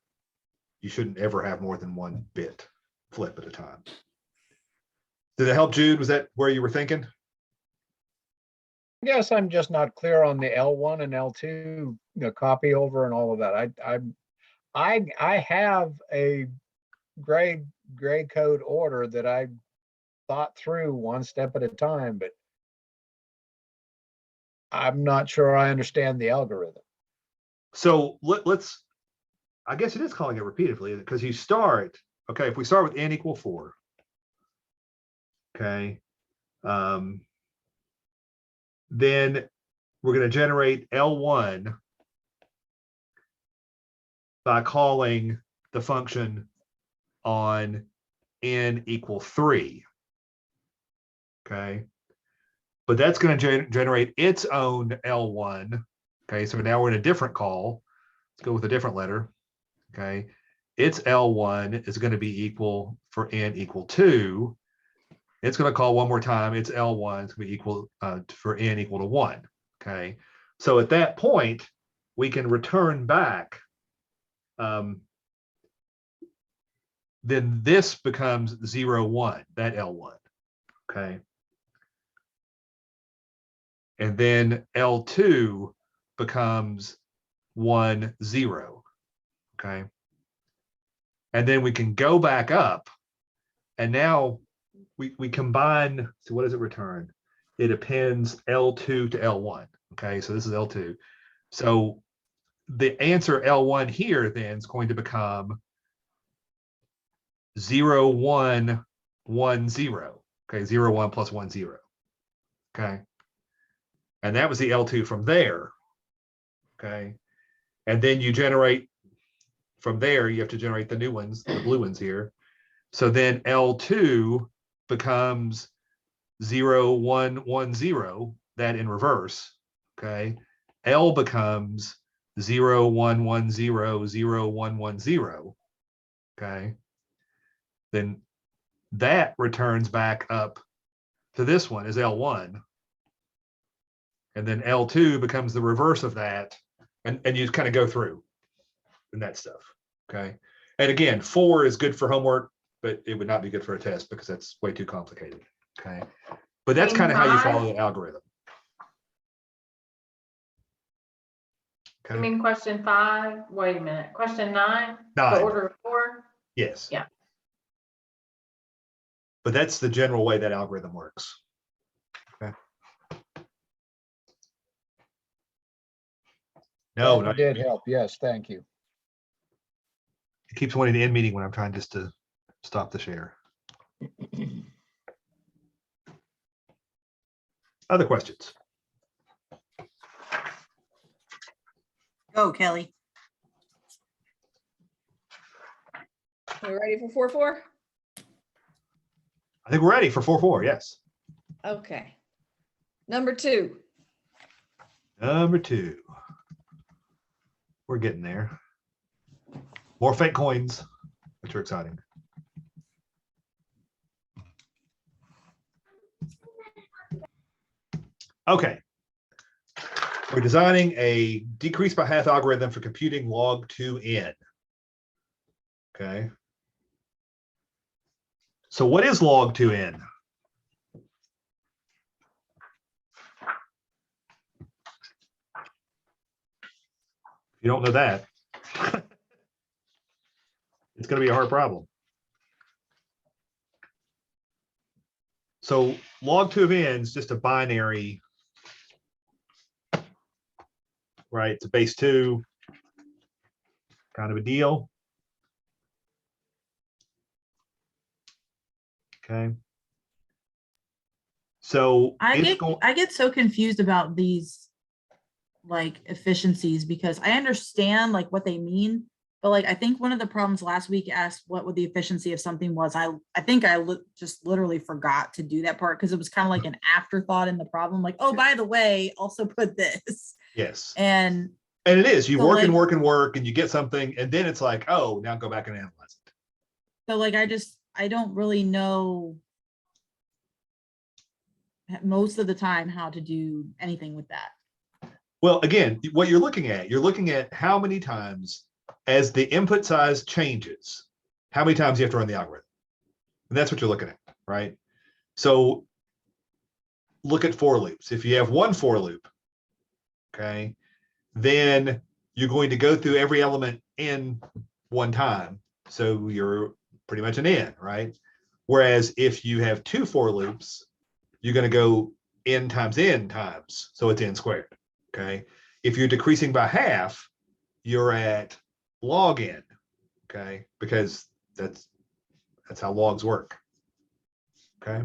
A: you shouldn't ever have more than one bit flip at a time. Did that help, Jude? Was that where you were thinking?
F: I guess I'm just not clear on the L1 and L2, copy over and all of that. I have a gray code order that I thought through one step at a time, but I'm not sure I understand the algorithm.
A: So let's, I guess it is calling it repeatedly, because you start, okay, if we start with n equal 4, okay, then we're going to generate L1 by calling the function on n equal 3. Okay. But that's going to generate its own L1. Okay. So now we're in a different call. Let's go with a different letter. Okay. Its L1 is going to be equal for n equal 2. It's going to call one more time. Its L1 is going to be equal for n equal to 1. Okay. So at that point, we can return back. Then this becomes 0, 1, that L1. Okay. And then L2 becomes 1, 0. Okay. And then we can go back up, and now we combine. So what does it return? It appends L2 to L1. Okay, so this is L2. So the answer L1 here then is going to become 0, 1, 1, 0. Okay, 0, 1 plus 1, 0. Okay. And that was the L2 from there. Okay. And then you generate from there, you have to generate the new ones, the blue ones here. So then L2 becomes 0, 1, 1, 0, that in reverse. Okay. L becomes 0, 1, 1, 0, 0, 1, 1, 0. Okay. Then that returns back up to this one as L1. And then L2 becomes the reverse of that. And you kind of go through and that stuff. Okay. And again, 4 is good for homework, but it would not be good for a test because that's way too complicated. Okay. But that's kind of how you follow the algorithm.
B: You
A: Okay.
B: mean question 5? Wait a minute. Question 9? The
A: 9.
B: order of 4?
A: Yes.
B: Yeah.
A: But that's the general way that algorithm works. Okay. No,
F: That did help. Yes, thank you.
A: it keeps wanting to end meeting when I'm trying just to stop the share. Other questions?
D: Go, Kelly.
C: Are we ready for 4-4?
A: I think we're ready for 4-4. Yes.
C: Okay. Number 2.
A: Number 2. We're getting there. More fake coins, which are exciting. Okay. We're designing a decrease by half algorithm for computing log 2n. Okay. So what is log 2n? If you don't know that, it's going to be a hard problem. So log 2 of n is just a binary, right? It's a base 2 kind of a deal. Okay. So
D: I get so confused about these like efficiencies because I understand like what they mean, but like I think one of the problems last week asked what would the efficiency of something was. I think I just literally forgot to do that part because it was kind of like an afterthought in the problem. Like, oh, by the way, also put this.
A: yes.
D: And
A: it is. You
D: so
A: work
D: like,
A: and work and work and you get something and then it's like, oh, now go back and analyze it.
D: So like I don't really know most of the time how to do anything with that.
A: Well, again, what you're looking at how many times as the input size changes, how many times you have to run the algorithm. And that's what you're looking at, right? So look at for loops. If you have one for loop, okay, then you're going to go through every element in one time. So you're pretty much an n, right? Whereas if you have 2 for loops, you're going to go n times n times. So it's n squared. Okay. If you're decreasing by half, you're at log n. Okay. Because that's how logs work. Okay.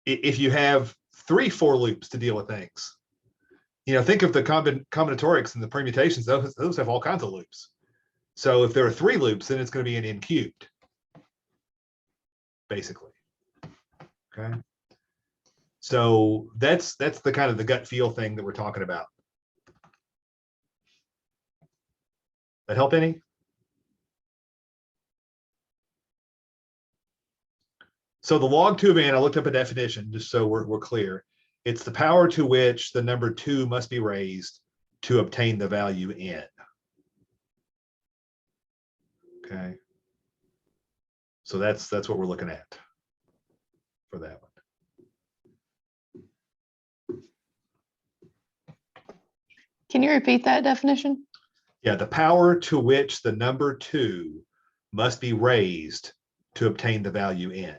A: If you have 3 for loops to deal with things, think of the combinatorics and the permutations, those have all kinds of loops. So if there are 3 loops, then it's going to be an n cubed, basically. Okay. So that's the kind of the gut feel thing that we're talking about. That help any? So the log 2 of n, I looked up a definition just so we're clear. It's the power to which the number 2 must be raised to obtain the value n. Okay. So that's what we're looking at for that one.
G: Can you repeat that definition?
A: Yeah, the power to which the number 2 must be raised to obtain the value n.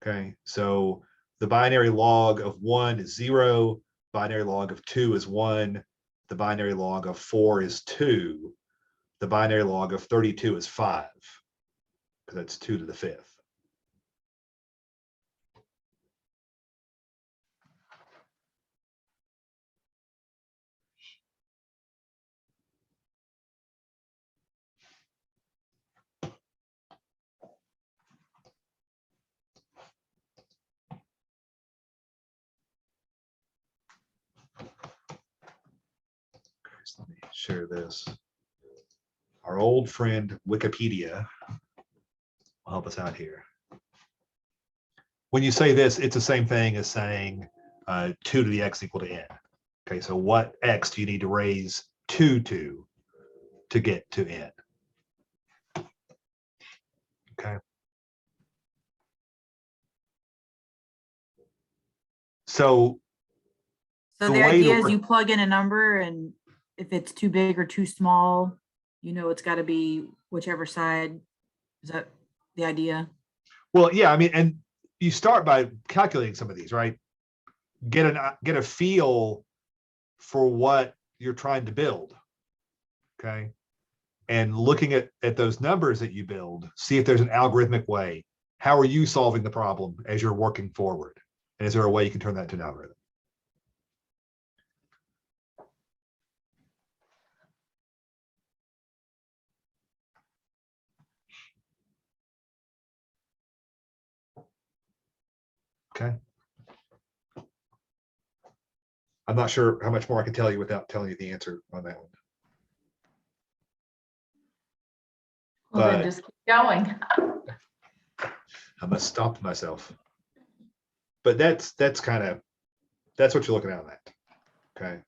A: Okay, so the binary log of 1 is 0, binary log of 2 is 1, the binary log of 4 is 2, the binary log of 32 is 5, because that's 2 to the 5th. So let me share this. Our old friend Wikipedia will help us out here. When you say this, it's the same thing as saying 2 to the x equal to n. Okay, so what x do you need to raise 2 to get to n? Okay.
D: So
A: So the
D: the
A: way
D: idea
A: to
D: is
A: work-
D: you plug in a number, and if it's too big or too small, it's got to be whichever side. Is that the idea?
A: Well, yeah, I mean, and you start by calculating some of these, right? Get a feel for what you're trying to build. Okay. And looking at those numbers that you build, see if there's an algorithmic way. How are you solving the problem as you're working forward? And is there a way you can turn that into an algorithm? Okay. I'm not sure how much more I can tell you without telling you the answer on that one.
B: Well, then
A: But-
B: just keep going.
A: I must stop myself. But that's what you're looking at on that. Okay.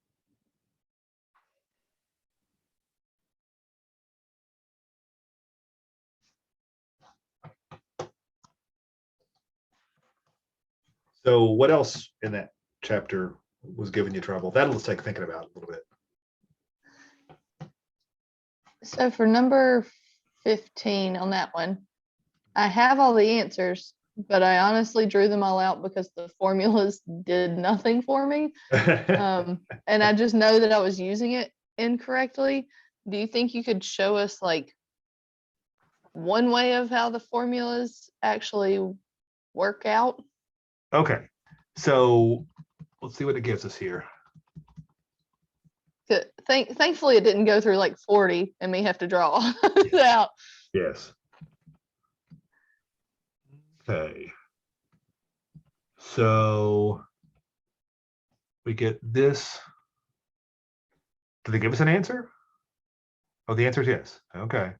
A: So what else in that chapter was giving you trouble? That'll take thinking about a little bit.
G: So for number 15 on that one, I have all the answers, but I honestly drew them all out because the formulas did nothing for me. And I just know that I was using it incorrectly. Do you think you could show us like one way of how the formulas actually work out?
A: Okay, so let's see what it gives us here.
G: Thankfully, it didn't go through like 40 and me have to draw it out.
A: Yes. Okay. So we get this. Did they give us an answer? Oh, the answer is yes. Okay.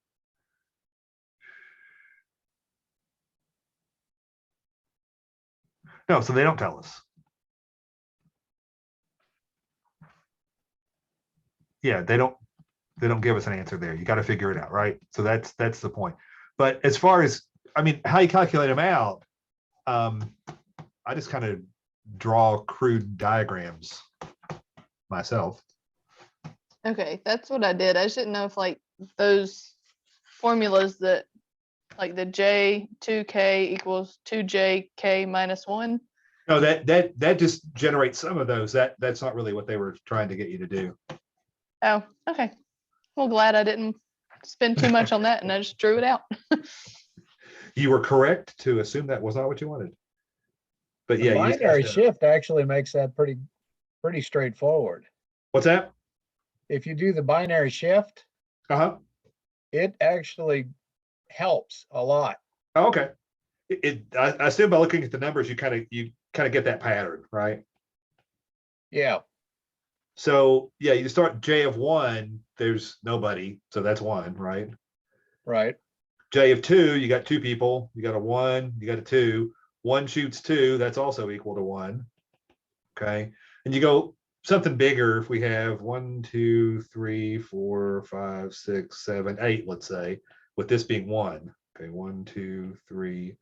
A: No, so they don't tell us. Yeah, they don't give us an answer there. You got to figure it out, right? So that's the point. But as far as, I mean, how you calculate them out, I just kind of draw crude diagrams myself.
G: Okay, that's what I did. I just didn't know if like those formulas that like the J2K equals 2JK minus 1.
A: No, that just generates some of those. That's not really what they were trying to get you to do.
G: Oh, okay. Well, glad I didn't spend too much on that and I just drew it out.
A: You were correct to assume that was not what you wanted. But
F: The
A: yeah, you just have
F: binary
A: to-
F: shift actually makes that pretty straightforward.
A: What's that?
F: If you do the binary shift,
A: Uh-huh.
F: it actually helps a lot.
A: Oh, okay. I assume by looking at the numbers, you kind of get that pattern, right?
F: Yeah,
A: So yeah, you start J of 1, there's nobody, so that's 1, right?
F: right.
A: J of 2, you got 2 people, you got a 1, you got a 2. 1 shoots 2, that's also equal to 1. Okay. And you go something bigger if we have 1, 2, 3, 4, 5, 6, 7, 8, let's say, with this being 1. Okay, 1, 2, 3,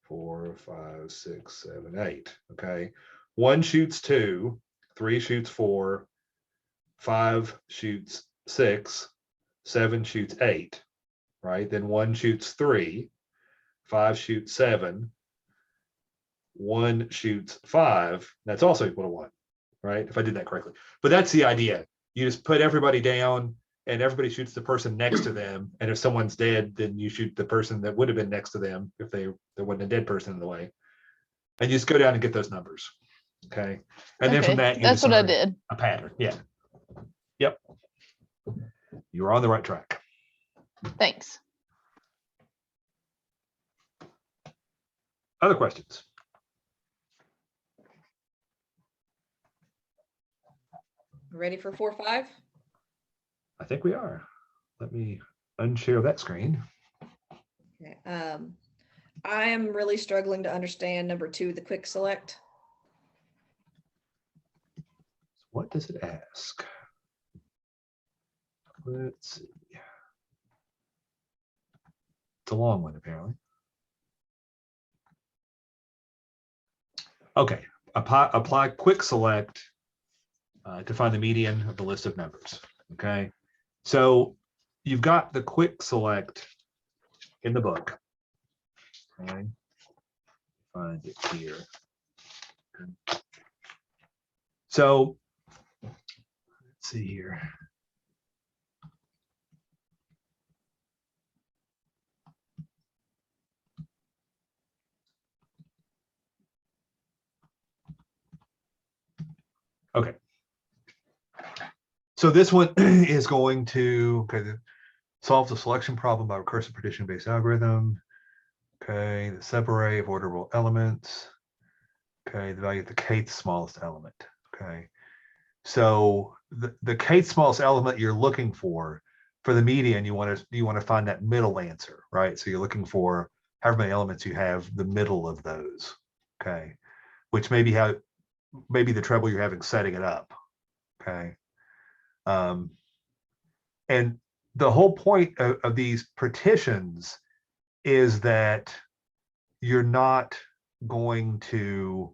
A: 4, 5, 6, 7, 8. Okay. 1 shoots 2, 3 shoots 4, 5 shoots 6, 7 shoots 8, right? Then 1 shoots 3, 5 shoots 7, 1 shoots 5. That's also equal to 1, right? If I did that correctly. But that's the idea. You just put everybody down and everybody shoots the person next to them. And if someone's dead, then you shoot the person that would have been next to them if there wasn't a dead person in the way. And you just go down and get those numbers. Okay. And then from
G: Okay,
A: that, you
G: that's what I
A: discern
G: did.
A: a pattern. Yeah. Yep. You were on the right track.
G: Thanks.
A: Other questions?
C: Ready for 4-5?
A: I think we are. Let me unshare that screen.
C: Okay. I am really struggling to understand number 2, the quick select.
A: What does it ask? Let's see. It's a long one, apparently. Okay, apply quick select to find the median of the list of numbers. Okay, so you've got the quick select in the book. Okay, find it here. Okay. So let's see here. Okay. So this one is going to solve the selection problem by recursive partition-based algorithm. Okay, the subarray of orderable elements. Okay, the value of the kth smallest element. Okay, so the kth smallest element you're looking for the median, you want to find that middle answer, right? So you're looking for however many elements you have, the middle of those. Okay, which may be the trouble you're having setting it up. Okay. And the whole point of these partitions is that you're not going to,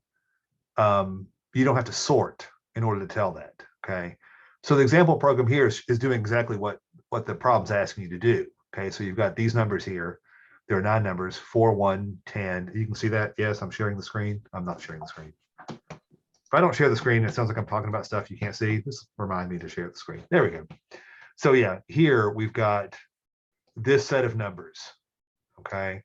A: you don't have to sort in order to tell that. Okay. So the example program here is doing exactly what the problem's asking you to do. Okay. So you've got these numbers here. There are 9 numbers, 4, 1, 10. You can see that. Yes, I'm sharing the screen. I'm not sharing the screen. If I don't share the screen, it sounds like I'm talking about stuff you can't see. Just remind me to share the screen. There we go. So yeah, here we've got this set of numbers, okay?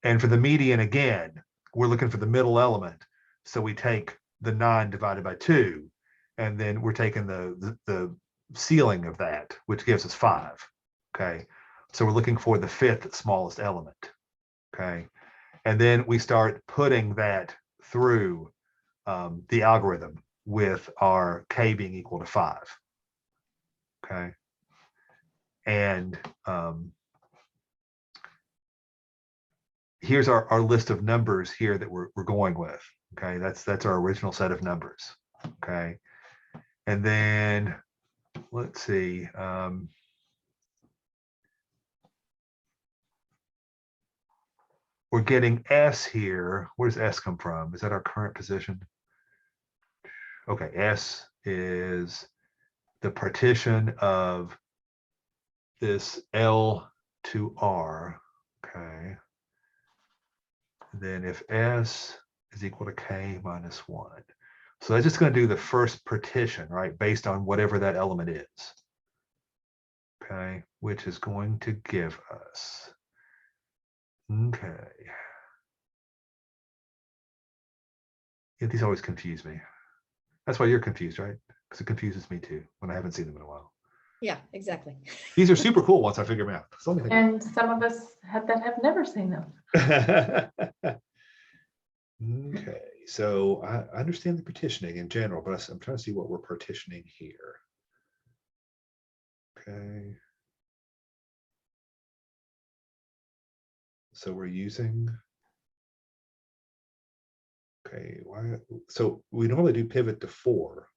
A: And for the median, again, we're looking for the middle element. So we take the 9 divided by 2, and then we're taking the ceiling of that, which gives us 5, okay? So we're looking for the 5th smallest element, okay? And then we start putting that through the algorithm with our k being equal to 5. Okay. And here's our list of numbers here that we're going with. Okay, that's our original set of numbers. Okay. And then let's see. We're getting S here. Where does S come from? Is that our current position? Okay, S is the partition of this L to R. Okay. And then if S is equal to K minus 1. So that's just going to do the first partition, right? Based on whatever that element is. Okay, which is going to give us Okay. Yeah, these always confuse me. That's why you're confused, right? Because it confuses me too when I haven't seen them in a while.
C: Yeah, exactly.
A: These are super cool once I figure them out. So let me think.
B: And some of us have never seen them.
A: Okay, so I understand the partitioning in general, but I'm trying to see what we're partitioning here. Okay. So we're using. Okay, why? So we normally do pivot to 4.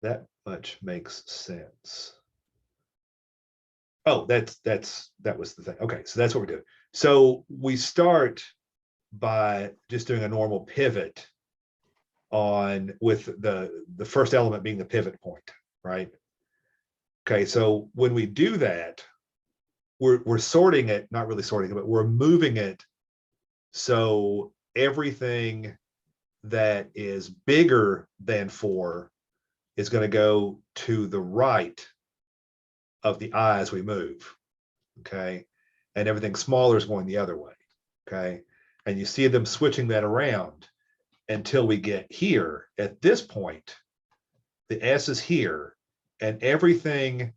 A: That much makes sense. Oh, that was the thing. Okay, so that's what we're doing. So we start by just doing a normal pivot on with the first element being the pivot point, right? Okay, so when we do that, we're sorting it, not really sorting it, but we're moving it so everything that is bigger than 4 is going to go to the right of the I as we move. Okay, and everything smaller is going the other way. Okay, and you see them switching that around until we get here. At this point, the S is here, and everything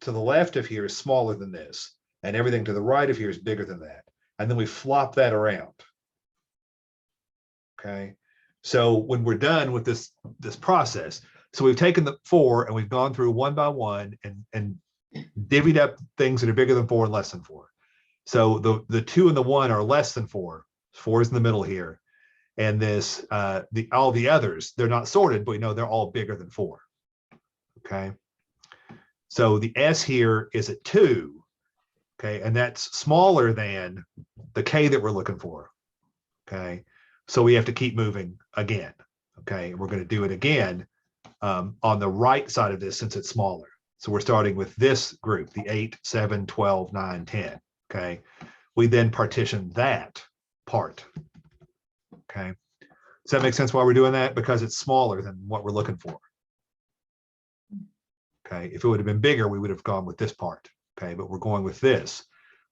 A: to the left of here is smaller than this, and everything to the right of here is bigger than that. And then we flop that around. Okay, so when we're done with this process, so we've taken the 4 and we've gone through one by one and divvied up things that are bigger than 4 and less than 4. So the 2 and the 1 are less than 4. 4 is in the middle here. And this all the others, they're not sorted, but we know they're all bigger than 4. Okay. So the S here is at 2. Okay, and that's smaller than the K that we're looking for. Okay, so we have to keep moving again. Okay, we're going to do it again on the right side of this since it's smaller. So we're starting with this group, the 8, 7, 12, 9, 10. Okay, we then partition that part. Okay, does that make sense why we're doing that? Because it's smaller than what we're looking for. Okay, if it would have been bigger, we would have gone with this part. Okay, but we're going with this.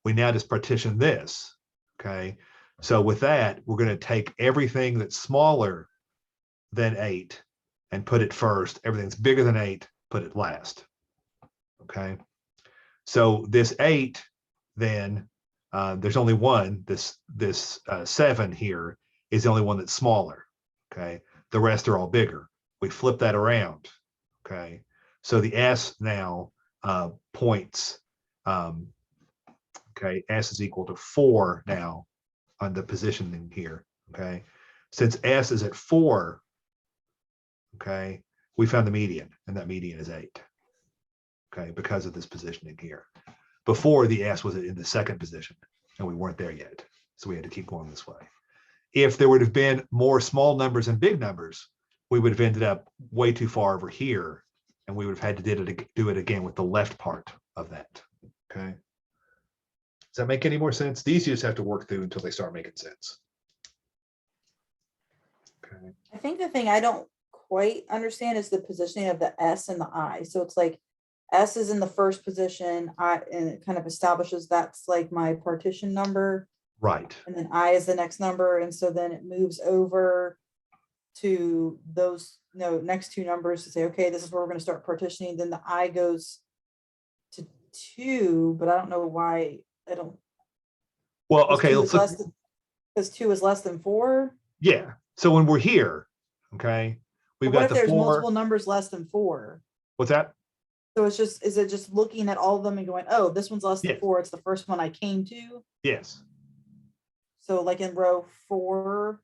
A: We now just partition this. Okay, so with that, we're going to take everything that's smaller than 8 and put it first. Everything's bigger than 8, put it last. Okay, so this 8, then there's only one. This 7 here is the only one that's smaller. Okay, the rest are all bigger. We flip that around. Okay, so the S now points. Okay, S is equal to 4 now on the positioning here. Okay, since S is at 4, okay, we found the median, and that median is 8. Okay, because of this positioning here. Before, the S was in the second position, and we weren't there yet, so we had to keep going this way. If there would have been more small numbers and big numbers, we would have ended up way too far over here, and we would have had to do it again with the left part of that. Okay. Does that make any more sense? These you just have to work through until they start making sense. Okay.
H: I think the thing I don't quite understand is the positioning of the S and the I. So it's like S is in the first position, and it kind of establishes that's like my partition number.
A: Right.
H: And then I is the next number. And so then it moves over to those next 2 numbers to say, okay, this is where we're going to start partitioning. Then the I goes to 2, but I don't know why I don't.
A: Well, okay,
H: let's look. Because 2 is less than 4.
A: Yeah. So when we're here, okay, we've got
H: What if
A: the
H: there's
A: 4.
H: multiple numbers less than 4?
A: What's that?
H: So it's just, is it just looking at all of them and going, oh, this one's less than
A: Yes.
H: 4. It's the first one I came to.
A: Yes.
H: So like in row 4.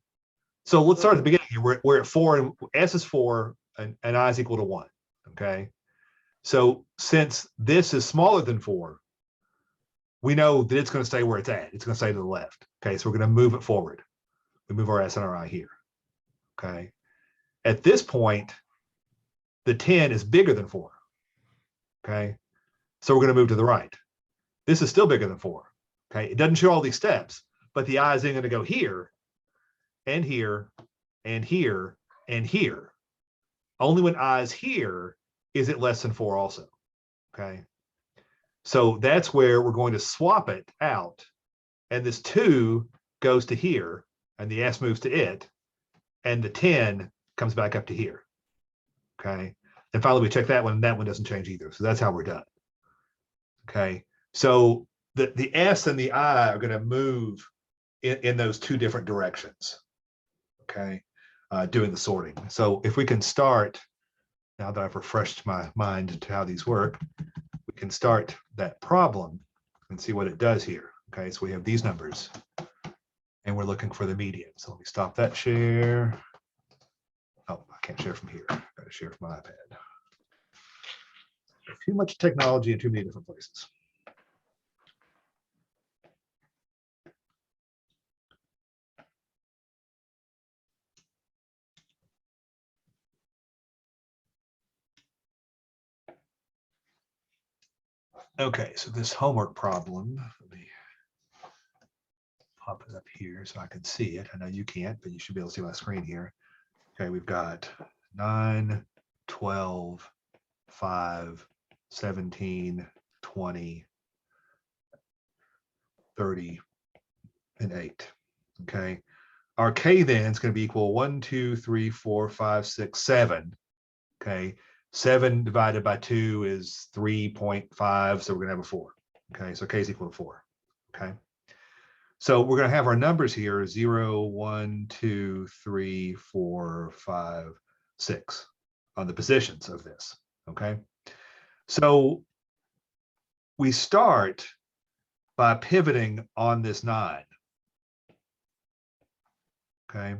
A: So let's start at the beginning here. We're at 4, and S is 4, and I is equal to 1. Okay. So since this is smaller than 4, we know that it's going to stay where it's at. It's going to stay to the left. Okay. So we're going to move it forward. We move our S and our I here. Okay. At this point, the 10 is bigger than 4. Okay. So we're going to move to the right. This is still bigger than 4. Okay. It doesn't show all these steps, but the I is then going to go here and here and here and here. Only when I is here is it less than 4 also. Okay. So that's where we're going to swap it out and this 2 goes to here, and the S moves to it, and the 10 comes back up to here. Okay. And finally, we check that one, and that one doesn't change either. So that's how we're done. Okay. So the S and the I are going to move in those 2 different directions. Okay. Doing the sorting. So if we can start, now that I've refreshed my mind to how these work, we can start that problem and see what it does here. Okay. So we have these numbers, and we're looking for the median. So let me stop that share. Oh, I can't share from here. I gotta share from my iPad. Too much technology in too many different places. Okay, so this homework problem, let me pop it up here so I can see it. I know you can't, but you should be able to see my screen here. Okay, we've got 9, 12, 5, 17, 20, 30, and 8. Okay. Our K then is going to be equal 1, 2, 3, 4, 5, 6, 7. Okay. 7 divided by 2 is 3.5. So we're going to have a 4. Okay. So K is equal to 4. Okay. So we're going to have our numbers here 0, 1, 2, 3, 4, 5, 6 on the positions of this. Okay. So we start by pivoting on this 9. Okay.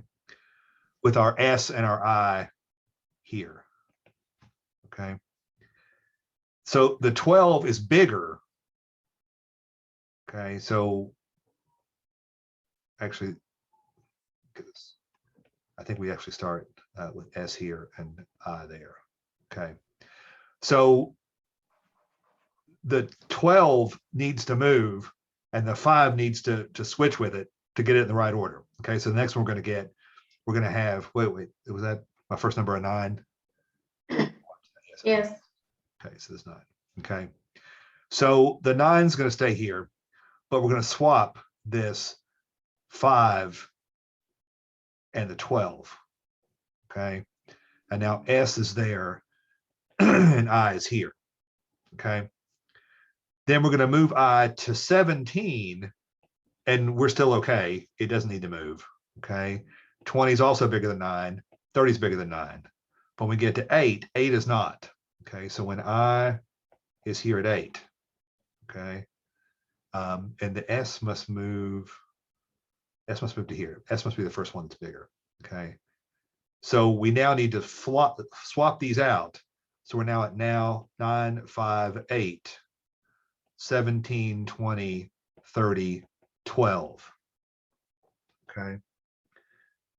A: With our S and our I here. Okay. So the 12 is bigger. Okay. So actually, I think we actually start with S here and I there. Okay. So the 12 needs to move and the 5 needs to switch with it to get it in the right order. Okay. So the next one we're going to have, wait, was that my first number, a 9?
B: Yes.
A: Okay. So there's 9. Okay. So the 9 is going to stay here, but we're going to swap this 5 and the 12. Okay. And now S is there and I is here. Okay. Then we're going to move I to 17 and we're still okay. It doesn't need to move. Okay. 20 is also bigger than 9. 30 is bigger than 9. But when we get to 8, 8 is not. Okay. So when I is here at 8, okay. And the S must move to here. S must be the first one that's bigger. Okay. So we now need to swap these out. So we're now at 9, 5, 8, 17, 20, 30, 12. Okay.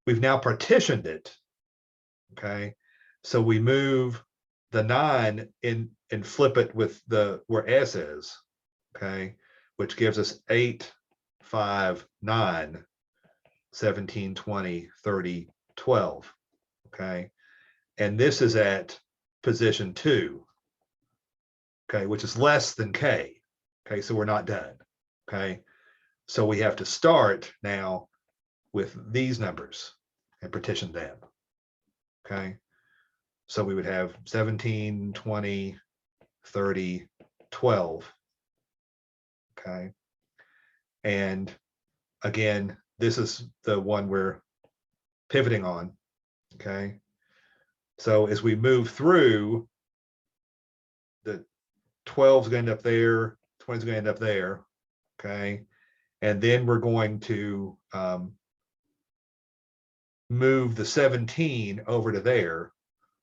A: We've now partitioned it. Okay. So we move the 9 in and flip it with where S is. Okay. Which gives us 8, 5, 9, 17, 20, 30, 12. Okay. And this is at position 2. Okay. Which is less than K. Okay. So we're not done. Okay. So we have to start now with these numbers and partition them. Okay. So we would have 17, 20, 30, 12. Okay. And again, this is the one we're pivoting on. Okay. So as we move through, the 12 is going to end up there, 20 is going to end up there. Okay. And then we're going to move the 17 over to there.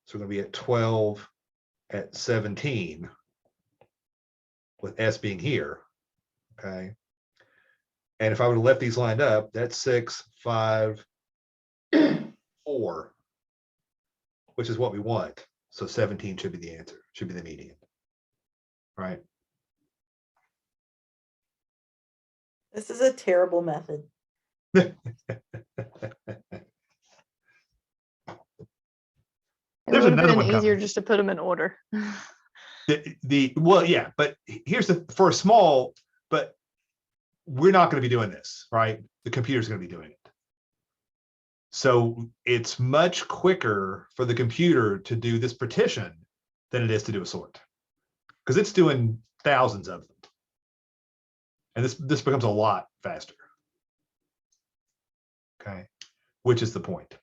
A: So we're going to be at 12 at 17 with S being here. Okay. And if I would have left these lined up, that's 6, 5, 4, which is what we want. So 17 should be the answer, should be the median. Right.
H: This is a terrible method.
G: It
A: There's
G: would have
A: another
G: been
A: one
G: easier
A: coming.
G: just to put them in order.
A: Well, yeah, but here's for a small, but we're not going to be doing this, right? The computer's going to be doing it. So it's much quicker for the computer to do this partition than it is to do a sort, because it's doing thousands of them. And this becomes a lot faster. Okay, which is the point.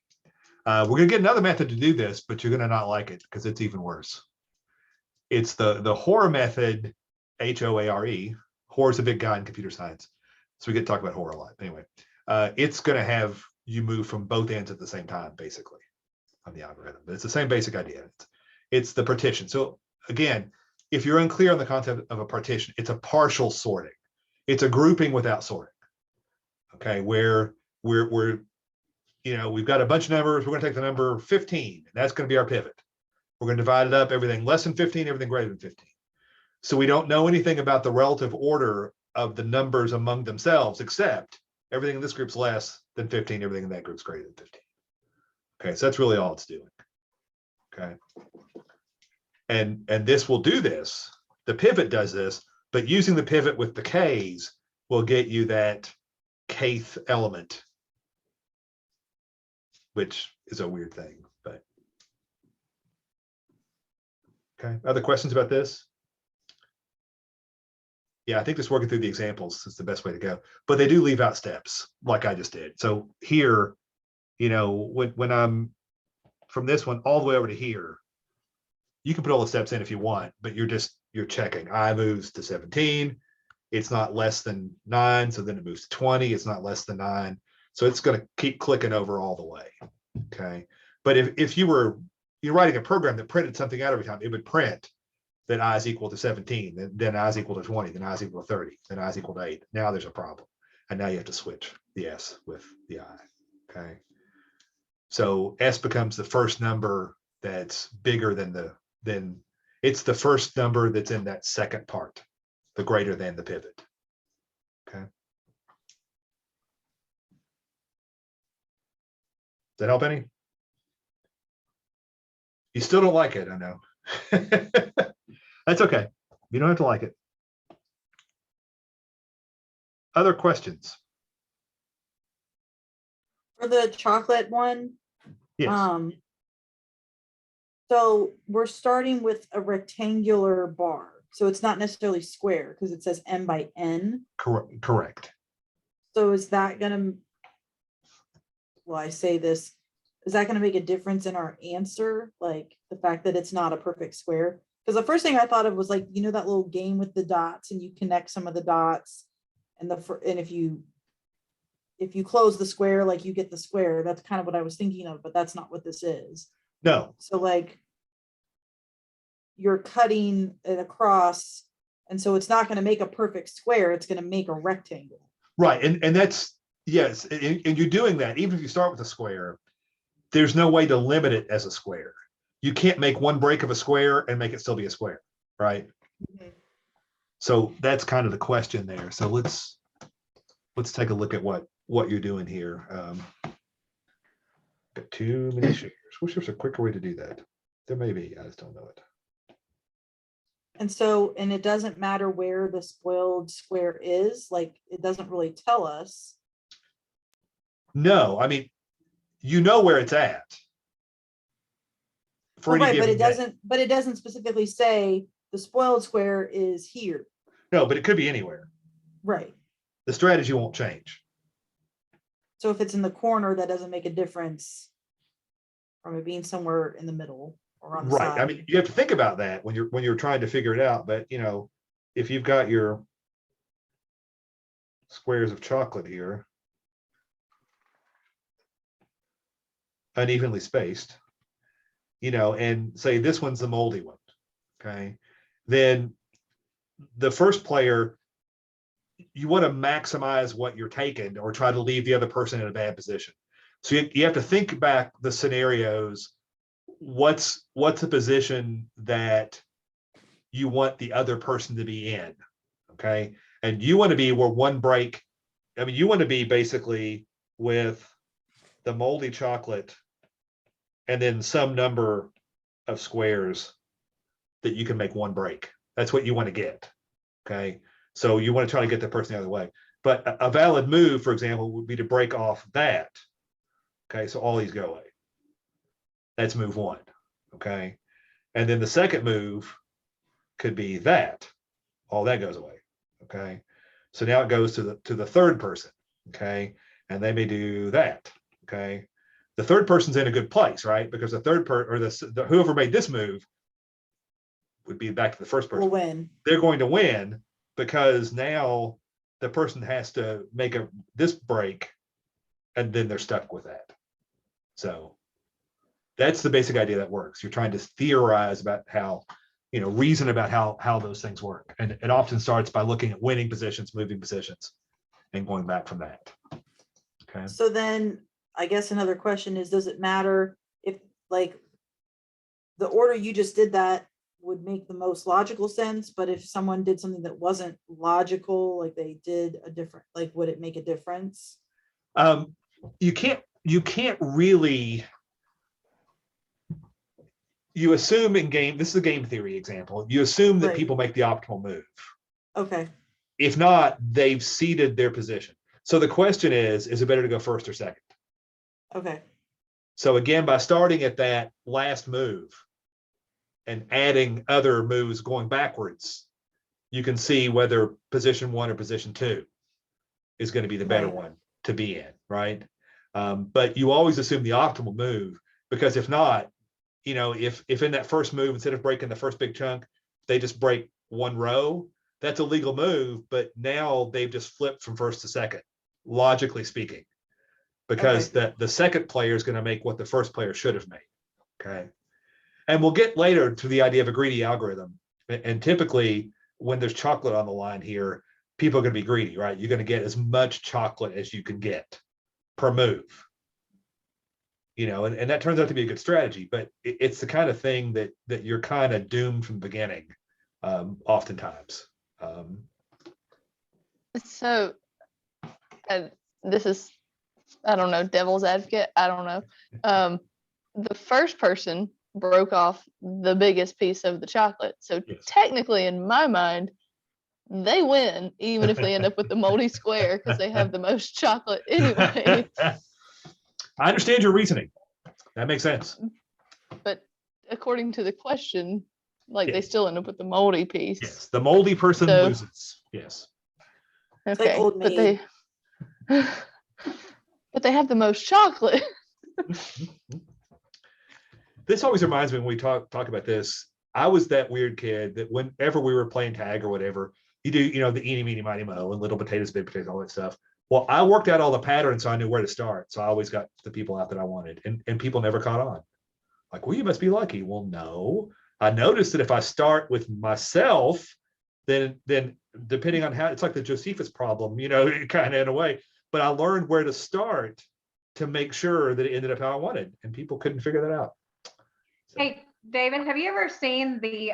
A: We're going to get another method to do this, but you're going to not like it because it's even worse. It's the HORE method, HOARE. HORE is a big guy in computer science, so we get to talk about HORE a lot. Anyway, it's going to have you move from both ends at the same time, basically, on the algorithm. But it's the same basic idea. It's the partition. So again, if you're unclear on the concept of a partition, it's a partial sorting. It's a grouping without sorting. Okay, where we've got a bunch of numbers. We're going to take the number 15, and that's going to be our pivot. We're going to divide it up, everything less than 15, everything greater than 15. So we don't know anything about the relative order of the numbers among themselves, except everything in this group's less than 15, everything in that group's greater than 15. Okay, so that's really all it's doing. Okay. And this will do this. The pivot does this, but using the pivot with the k's will get you that kth element, which is a weird thing, but okay. Other questions about this? Yeah, I think just working through the examples is the best way to go, but they do leave out steps like I just did. So here, when I'm from this one all the way over to here, you can put all the steps in if you want, but you're checking. I moves to 17. It's not less than 9. So then it moves to 20. It's not less than 9. So it's going to keep clicking over all the way. Okay. But if you're writing a program that printed something out every time, it would print that I is equal to 17, then I is equal to 20, then I is equal to 30, then I is equal to 8. Now there's a problem. And now you have to switch the S with the I. Okay. So S becomes the first number that's bigger than it's the first number that's in that second part, the greater than the pivot. Okay. Does that help any? You still don't like it, I know. That's okay. You don't have to like it. Other questions?
H: For the chocolate one,
A: Yes.
H: So we're starting with a rectangular bar. So it's not necessarily square because it says n by n.
A: Correct.
H: So is that gonna, well, I say this, is that gonna make a difference in our answer? Like the fact that it's not a perfect square? Because the first thing I thought of was like, that little game with the dots and you connect some of the dots and if you close the square, like you get the square. That's kind of what I was thinking of, but that's not what this is.
A: No.
H: So like you're cutting it across, and so it's not going to make a perfect square, it's going to make a rectangle.
A: Right. And that's, yes, and you're doing that. Even if you start with a square, there's no way to limit it as a square. You can't make one break of a square and make it still be a square, right?
H: Mm-hmm.
A: So that's kind of the question there. So let's take a look at what you're doing here. Got too many shares. Wish there's a quicker way to do that. There may be, I just don't know it.
H: And it doesn't matter where the spoiled square is, like it doesn't really tell us.
A: No, I mean, where it's at. For any
H: Right, but
A: given day.
H: it doesn't specifically say the spoiled square is here.
A: No, but it could be anywhere.
H: Right.
A: The strategy won't change.
H: So if it's in the corner, that doesn't make a difference from it being somewhere in the middle or on the
A: Right.
H: side.
A: I mean, you have to think about that when you're trying to figure it out. But if you've got your squares of chocolate here, unevenly spaced, and say this one's the moldy one, okay, then the first player, you want to maximize what you're taking or try to leave the other person in a bad position. So you have to think back the scenarios. What's the position that you want the other person to be in, okay? And you want to be where one break, I mean, you want to be basically with the moldy chocolate and then some number of squares that you can make one break. That's what you want to get, okay? So you want to try to get the person the other way. But a valid move, for example, would be to break off that. Okay, so all these go away. That's move one. Okay. And then the second move could be that. All that goes away. Okay. So now it goes to the third person. Okay. And they may do that. Okay. The third person's in a good place, right? Because the third or the whoever made this move would be back to the first person.
H: Will win.
A: They're going to win because now the person has to make this break, and then they're stuck with that. So that's the basic idea that works. You're trying to theorize about how, reason about how those things work. And it often starts by looking at winning positions, moving positions, and going back from that. Okay.
H: So then I guess another question is, does it matter if like the order you just did that would make the most logical sense, but if someone did something that wasn't logical, like they did a different, like would it make a difference?
A: You can't really, you assume in game, this is a game theory example, you assume that
H: Right.
A: people make the optimal move.
H: Okay.
A: If not, they've ceded their position. So the question is it better to go first or second?
H: Okay.
A: So again, by starting at that last move and adding other moves going backwards, you can see whether position 1 or position 2 is going to be the better
H: Right.
A: one to be in, right? But you always assume the optimal move, because if not, if in that first move, instead of breaking the first big chunk, they just break one row, that's a legal move, but now they've just flipped from first to second, logically speaking, because the second player is going to make what the first player should have made. Okay. And we'll get later to the idea of a greedy algorithm. And typically when there's chocolate on the line here, people are going to be greedy, right? You're going to get as much chocolate as you can get per move. And that turns out to be a good strategy, but it's the kind of thing that you're kind of doomed from the beginning, oftentimes.
G: So this is, I don't know, devil's advocate. I don't know. The first person broke off the biggest piece of the chocolate. So
A: Yes.
G: technically, in my mind, they win, even if they end up with the moldy square, because they have the most chocolate anyway.
A: I understand your reasoning. That makes sense.
G: But according to the question, like they
A: Yes.
G: still end up with the moldy piece.
A: Yes, the moldy person
G: So-
A: loses. Yes.
H: It's like
G: Okay,
H: Old
G: but
H: Maid.
G: but they have the most chocolate.
A: This always reminds me when we talk about this. I was that weird kid that whenever we were playing tag or whatever, you do, the eeny, meeny, miny, mo, and little potatoes, big potatoes, all that stuff. Well, I worked out all the patterns, so I knew where to start. So I always got the people out that I wanted, and people never caught on. Like, well, you must be lucky. Well, no. I noticed that if I start with myself, then depending on how, it's like the Josephus problem, kind of in a way. But I learned where to start to make sure that it ended up how I wanted, and people couldn't figure that out. So,
E: Hey, David, have you ever seen the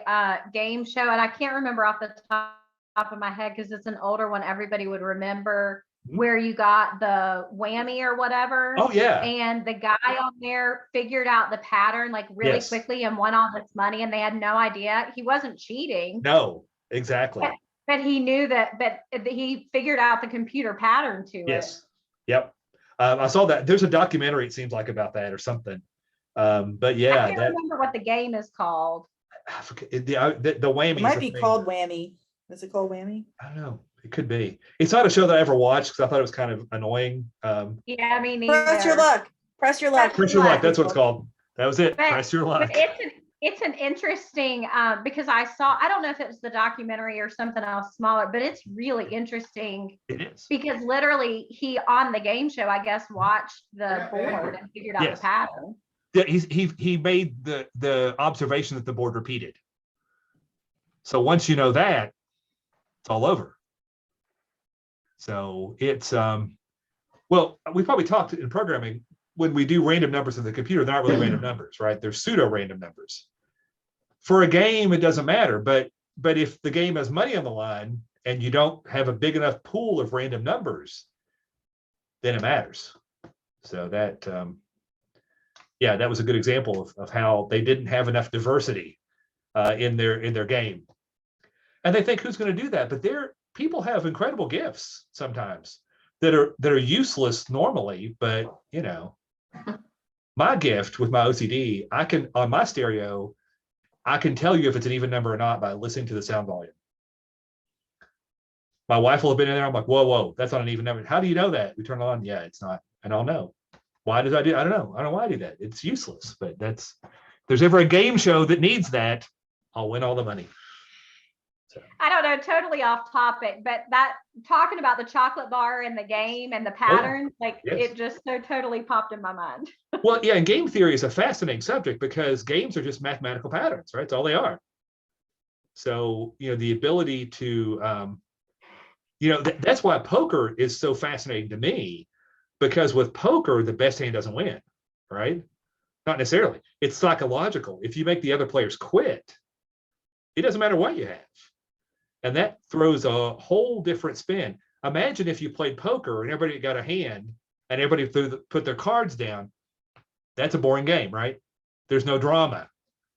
E: game show? And I can't remember off the top of my head because it's an older one. Everybody would remember where you got the whammy or whatever.
A: oh yeah,
E: And the guy on there figured out the pattern like really
A: Yes.
E: quickly and won all this money, and they had no idea. He wasn't cheating,
A: no, exactly.
E: but he knew that, but he figured out the computer pattern to
A: Yes. Yep. I saw that. There's a documentary, it seems like, about that or something. But
E: it.
A: yeah,
E: I can't remember what the game is called.
A: I forget, the whammy.
H: It might be called Whammy. Is it called Whammy?
A: I don't know. It could be. It's not a show that I ever watched because I thought it was kind of annoying.
E: Yeah, I mean, neither.
H: Press your luck. Press your luck.
A: Press your luck. That's what it's called. That was it.
E: But-
A: Press your luck.
E: But it's an interesting because I don't know if it was the documentary or something else smaller, but it's really interesting
A: It is.
E: because literally he on the game show, I guess, watched the board and figured out
A: Yes.
E: the pattern.
A: Yeah, he made the observation that the board repeated. So once you know that, it's all over. So it's well, we probably talked in programming when we do random numbers in the computer, they're not really random numbers, right? They're pseudo random numbers. For a game, it doesn't matter, but if the game has money on the line and you don't have a big enough pool of random numbers, then it matters. So that yeah, that was a good example of how they didn't have enough diversity in their game. And they think, who's going to do that? But people have incredible gifts sometimes that are useless normally, but you know, my gift with my OCD, I can, on my stereo, I can tell you if it's an even number or not by listening to the sound volume. My wife will have been in there. I'm like, whoa, that's not an even number. How do you know that? We turn it on. Yeah, it's not. And I'll know. Why did I do? I don't know. I don't know why I do that. It's useless, but that's, if there's ever a game show that needs that, I'll win all the money. So.
E: I don't know, totally off topic, but that talking about the chocolate bar and the game and the patterns, like
A: yes.
E: it just so totally popped in my mind.
A: Well, yeah, and game theory is a fascinating subject because games are just mathematical patterns, right? That's all they are. So, you know, the ability to, you know, that's why poker is so fascinating to me, because with poker, the best hand doesn't win, right? Not necessarily. It's psychological. If you make the other players quit, it doesn't matter what you have. And that throws a whole different spin. Imagine if you played poker and everybody got a hand and everybody put their cards down. That's a boring game, right? There's no drama.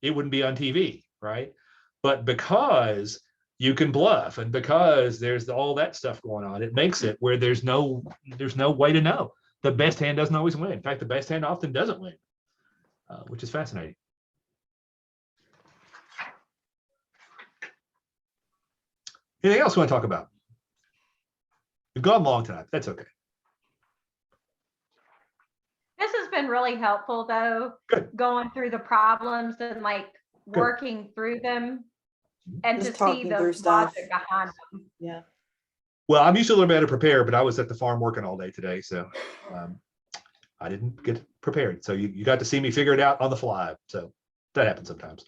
A: It wouldn't be on TV, right? But because you can bluff and because there's all that stuff going on, it makes it where there's no way to know. The best hand doesn't always win. In fact, the best hand often doesn't win, which is fascinating. Anything else you want to talk about? We've gone long tonight. That's okay.
E: This has been really helpful though,
A: Good.
E: going through the problems and like
A: Good.
E: working through them and
H: Just
E: to see
H: talking
E: the
H: through stuff.
E: logic behind them.
H: Yeah.
A: Well, I'm usually a little better prepared, but I was at the farm working all day today, so I didn't get prepared. So you got to see me figure it out on the fly. So that happens sometimes.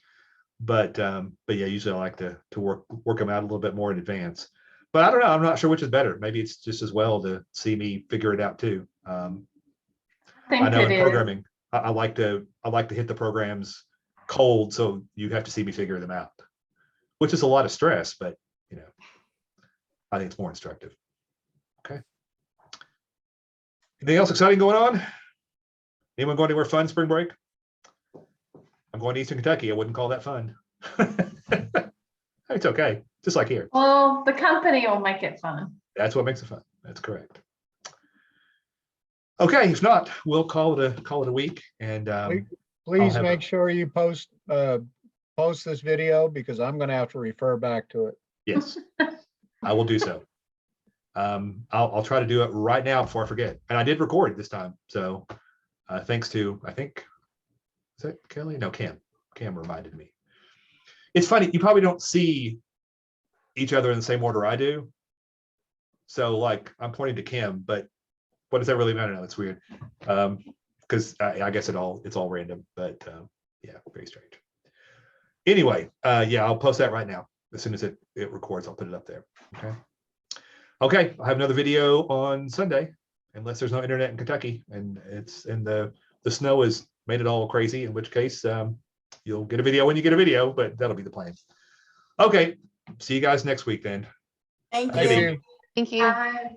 A: But yeah, usually I like to work them out a little bit more in advance. But I don't know. I'm not sure which is better. Maybe it's just as well to see me figure it out too. I know in programming, I like to hit the programs cold, so you have to see me figure them out, which is a lot of stress. But you know, I think it's more instructive. Okay. Anything else exciting going on? Anyone going anywhere fun spring break? I'm going to Eastern Kentucky. I wouldn't call that fun. It's okay. Just like here.
B: Well, the company will make it fun.
A: That's what makes it fun. That's correct. Okay. If not, we'll call it a week. And
F: Please make sure you post this video because I'm going to have to refer back to it.
A: yes, I will do so. I'll try to do it right now before I forget. And I did record this time. So thanks to, I think, is that Kelly? No, Cam. Cam reminded me. It's funny, you probably don't see each other in the same order I do. So like I'm pointing to Kim, but what does that really matter? No, it's weird. Because I guess it's all random, but yeah, very strange. Anyway, yeah, I'll post that right now. As soon as it records, I'll put it up there. Okay. Okay, I'll have another video on Sunday, unless there's no internet in Kentucky and the snow has made it all crazy, in which case you'll get a video when you get a video, but that'll be the plan. Okay, see you guys next week then.
H: Thank
A: Good
H: you.
A: evening.
G: Thank you.
B: Bye.